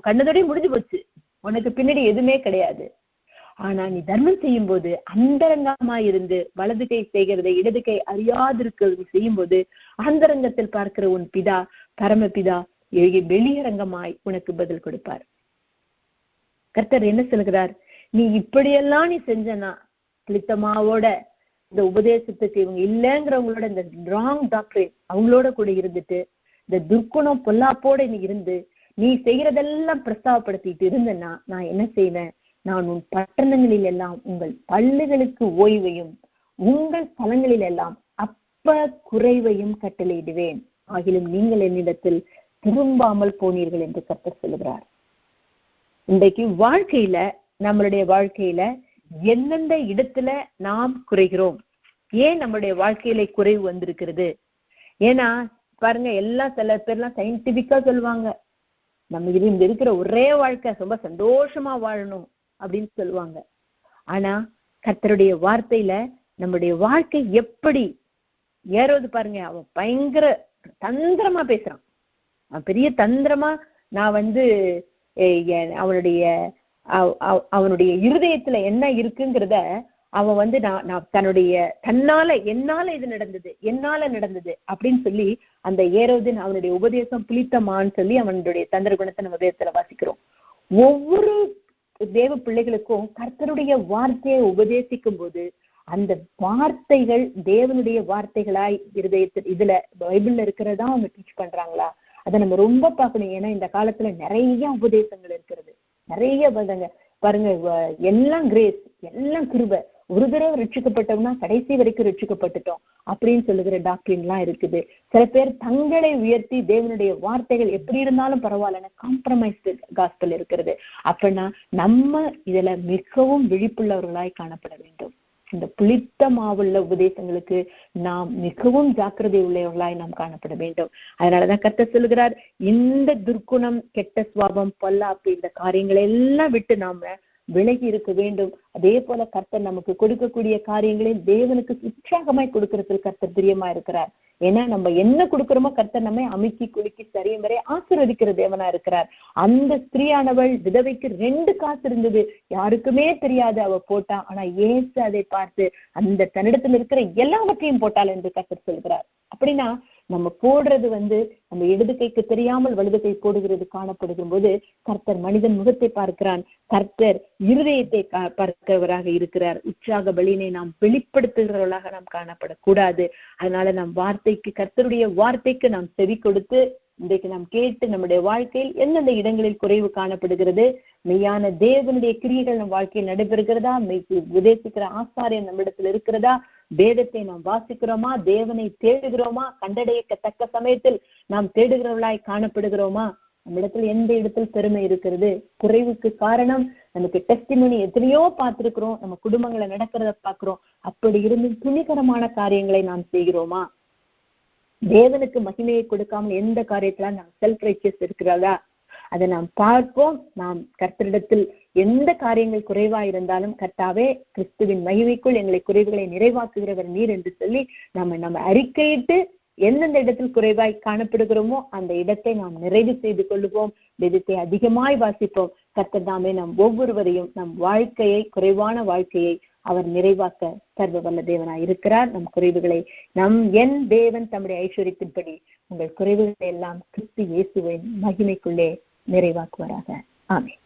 Speaker 1: கண்ணதோடய முடிஞ்சு போச்சு, உனக்கு பின்னாடி எதுவுமே கிடையாது. ஆனா நீ தர்மம் செய்யும் போது அந்தரங்கமா இருந்து வலது கை செய்கிறதை இடது கை அறியாதிருக்கிறது செய்யும் போது அந்தரங்கத்தில் பார்க்கிற உன் பிதா பரமபிதா வெளியரங்கமாய் உனக்கு பதில் கொடுப்பார். கர்த்தர் என்ன சொல்கிறார்? நீ இப்படியெல்லாம் நீ செஞ்சனா, புளித்தமாவோட இந்த உபதேசத்துக்கு இவங்க இல்லைங்கிறவங்களோட இந்த ராங் டாக்டரின் அவங்களோட கூட இருந்துட்டு இந்த துர்க்குணம் பொல்லாப்போட நீ இருந்து நீ செய்யறதெல்லாம் பிரஸ்தாவப்படுத்திட்டு இருந்தன்னா நான் என்ன செய்வேன்? நான் உன் பட்டணங்களில் எல்லாம் உங்கள் பள்ளிகளுக்கு ஓய்வையும் உங்கள் ஸ்தலங்களில் எல்லாம் அப்ப குறைவையும் கட்டளையிடுவேன், ஆகிலும் நீங்கள் என்னிடத்தில் திரும்பாமல் போனீர்கள் என்று கர்த்தர் சொல்லுகிறார். இன்றைக்கு வாழ்க்கையில, நம்மளுடைய வாழ்க்கையில எந்தெந்த இடத்துல நாம் குறைகிறோம்? ஏன் நம்மளுடைய வாழ்க்கையில குறைவு வந்திருக்கிறது? ஏன்னா பாருங்க, எல்லாம் சில பேர்லாம் சயின்டிபிக்கா சொல்லுவாங்க, நம்ம இது இருக்கிற ஒரே வாழ்க்கை ரொம்ப சந்தோஷமா வாழணும் அப்படின்னு சொல்லுவாங்க. ஆனா கர்த்தருடைய வார்த்தையில நம்முடைய வாழ்க்கை எப்படி ஏறது பாருங்க. அவன் பயங்கர தந்திரமா பேசுறான், அவன் பெரிய தந்திரமா. நான் அவனுடைய இருதயத்துல என்ன இருக்குங்கிறத அவன் நான் என்னால இது நடந்தது, என்னால நடந்தது அப்படின்னு சொல்லி அந்த ஏரோது அவனுடைய உபதேசம் புளித்தமான்னு சொல்லி அவனுடைய தந்திர குணத்தை நம்ம வேதத்துல வாசிக்கிறோம். ஒவ்வொரு தேவ பிள்ளைகளுக்கும் கர்த்தருடைய வார்த்தையை உபதேசிக்கும் போது அந்த வார்த்தைகள் தேவனுடைய வார்த்தைகளாய் இருதயத்தில் இதுல பைபிள்ல இருக்கிறதா அவங்க டீச் பண்றாங்களா, அதை நம்ம ரொம்ப பார்க்கணும். ஏன்னா இந்த காலத்துல நிறைய உபதேசங்கள் இருக்கிறது, நிறைய பாருங்க, எல்லாம் கிரேஸ், எல்லாம் கிருபை, ஒரு தடவை ரட்சிக்கப்பட்டோம்னா கடைசி வரைக்கும் ரட்சிக்கப்பட்டுட்டோம் அப்படின்னு சொல்லுகிற டாக்டரின் எல்லாம் இருக்குது. சில பேர் தங்களை உயர்த்தி தேவனுடைய வார்த்தைகள் எப்படி இருந்தாலும் பரவாயில்லன்னு காம்ப்ரமைஸ்டு காஸ்பல் இருக்கிறது. அப்படின்னா நம்ம இதுல மிகவும் விழிப்புள்ளவர்களாய் காணப்பட வேண்டும். இந்த புளித்த மாவுள்ள உபதேசங்களுக்கு நாம் மிகவும் ஜாக்கிரதை உள்ளவர்களாய் நாம் காணப்பட வேண்டும். அதனாலதான் கர்த்தர் சொல்லுகிறார், இந்த துர்க்குணம், கெட்ட சுவாபம், பொல்லாப்பு, இந்த காரியங்களை எல்லாம் விட்டு நாம விலகி இருக்க வேண்டும். அதே போல கர்த்தர் நமக்கு கொடுக்கக்கூடிய காரியங்களை தேவனுக்கு உற்சாகமாய் கொடுக்கறதுக்கு கர்த்தர் பிரியமா இருக்கிறார். ஏன்னா நம்ம என்ன கொடுக்கிறோமோ கர்த்தர் நம்மை அமுக்கி குலுக்கி சரியும் வரை ஆசீர்வதிக்கிற தேவனா இருக்கிறார். அந்த ஸ்திரீயானவள் விதவைக்கு 2 காசு இருந்தது, யாருக்குமே தெரியாது, அவ போட்டா. ஆனா ஏசு அதை பார்த்து அந்த தன்னிடத்தில் இருக்கிற எல்லாவற்றையும் போட்டாள் என்று கர்த்தர் சொல்கிறார். அப்படின்னா நம்ம போடுறது நம்ம இடது கைக்கு தெரியாமல் வலது கை போடுகிறது காணப்படுகும் போது கர்த்தர் மனிதன் முகத்தை பார்க்கிறான், கர்த்தர் இருதயத்தை பார்க்கிறவராக இருக்கிறார். உற்சாக பலியினை நாம் வெளிப்படுத்துகிறவர்களாக நாம் காணப்படக்கூடாது. அதனால நாம் வார்த்தைக்கு, கர்த்தருடைய வார்த்தைக்கு நாம் செவி கொடுத்து இன்றைக்கு நாம் கேட்டு நம்முடைய வாழ்க்கையில் எந்தெந்த இடங்களில் குறைவு காணப்படுகிறது, மெய்யான தேவனுடைய கிரியைகள் நம் வாழ்க்கையில் நடைபெறுகிறதா, உபதேசிக்கிற ஆசாரியம் நம்மிடத்தில் இருக்கிறதா, வேதத்தை நாம் வாசிக்கிறோமா, தேவனை தேடுகிறோமா, கண்டடையத்தக்க சமயத்தில் நாம் தேடுகிறவர்களாய் காணப்படுகிறோமா, நம்மிடத்தில் எந்த இடத்தில் பெருமை இருக்கிறது? குறைவுக்கு காரணம் நமக்கு டெஸ்டிமோனி எத்தனையோ பார்த்திருக்கிறோம், நம்ம குடும்பங்களை நடக்கிறத பார்க்கிறோம். அப்படி இருந்து துணிகரமான காரியங்களை நாம் செய்கிறோமா? தேவனுக்கு மகிமையை கொடுக்காமல் எந்த காரியத்துல நாம் செல்ஃப் ரைச்சியஸ் இருக்கிறதா? அதை நாம் பார்ப்போம். நாம் கர்த்தரிடத்தில் எந்த காரியங்கள் குறைவா இருந்தாலும், கர்த்தாவே கிறிஸ்துவின் மகிமைக்குள் எங்களை குறைவுகளை நிறைவாக்குகிறவர் நீர் என்று சொல்லி நம்ம அறிக்கையிட்டு எந்தெந்த இடத்தில் குறைவாய் காணப்படுகிறோமோ அந்த இடத்தை நாம் நிறைவு செய்து கொள்ளுவோம். வேதத்தை அதிகமாய் வாசிப்போம். கர்த்தர் தாமே நம் ஒவ்வொருவரையும், நம் வாழ்க்கையை, குறைவான வாழ்க்கையை அவர் நிறைவாக்க சர்வ வல்ல தேவனாய் இருக்கிறார். நம் குறைவுகளை என் தேவன் தம்முடைய ஐஸ்வரியத்தின்படி உங்கள் குறைவுகளை எல்லாம் கிறிஸ்து இயேசுவின் மகிமைக்குள்ளே நிறைவாக்குவாராக. ஆமென்.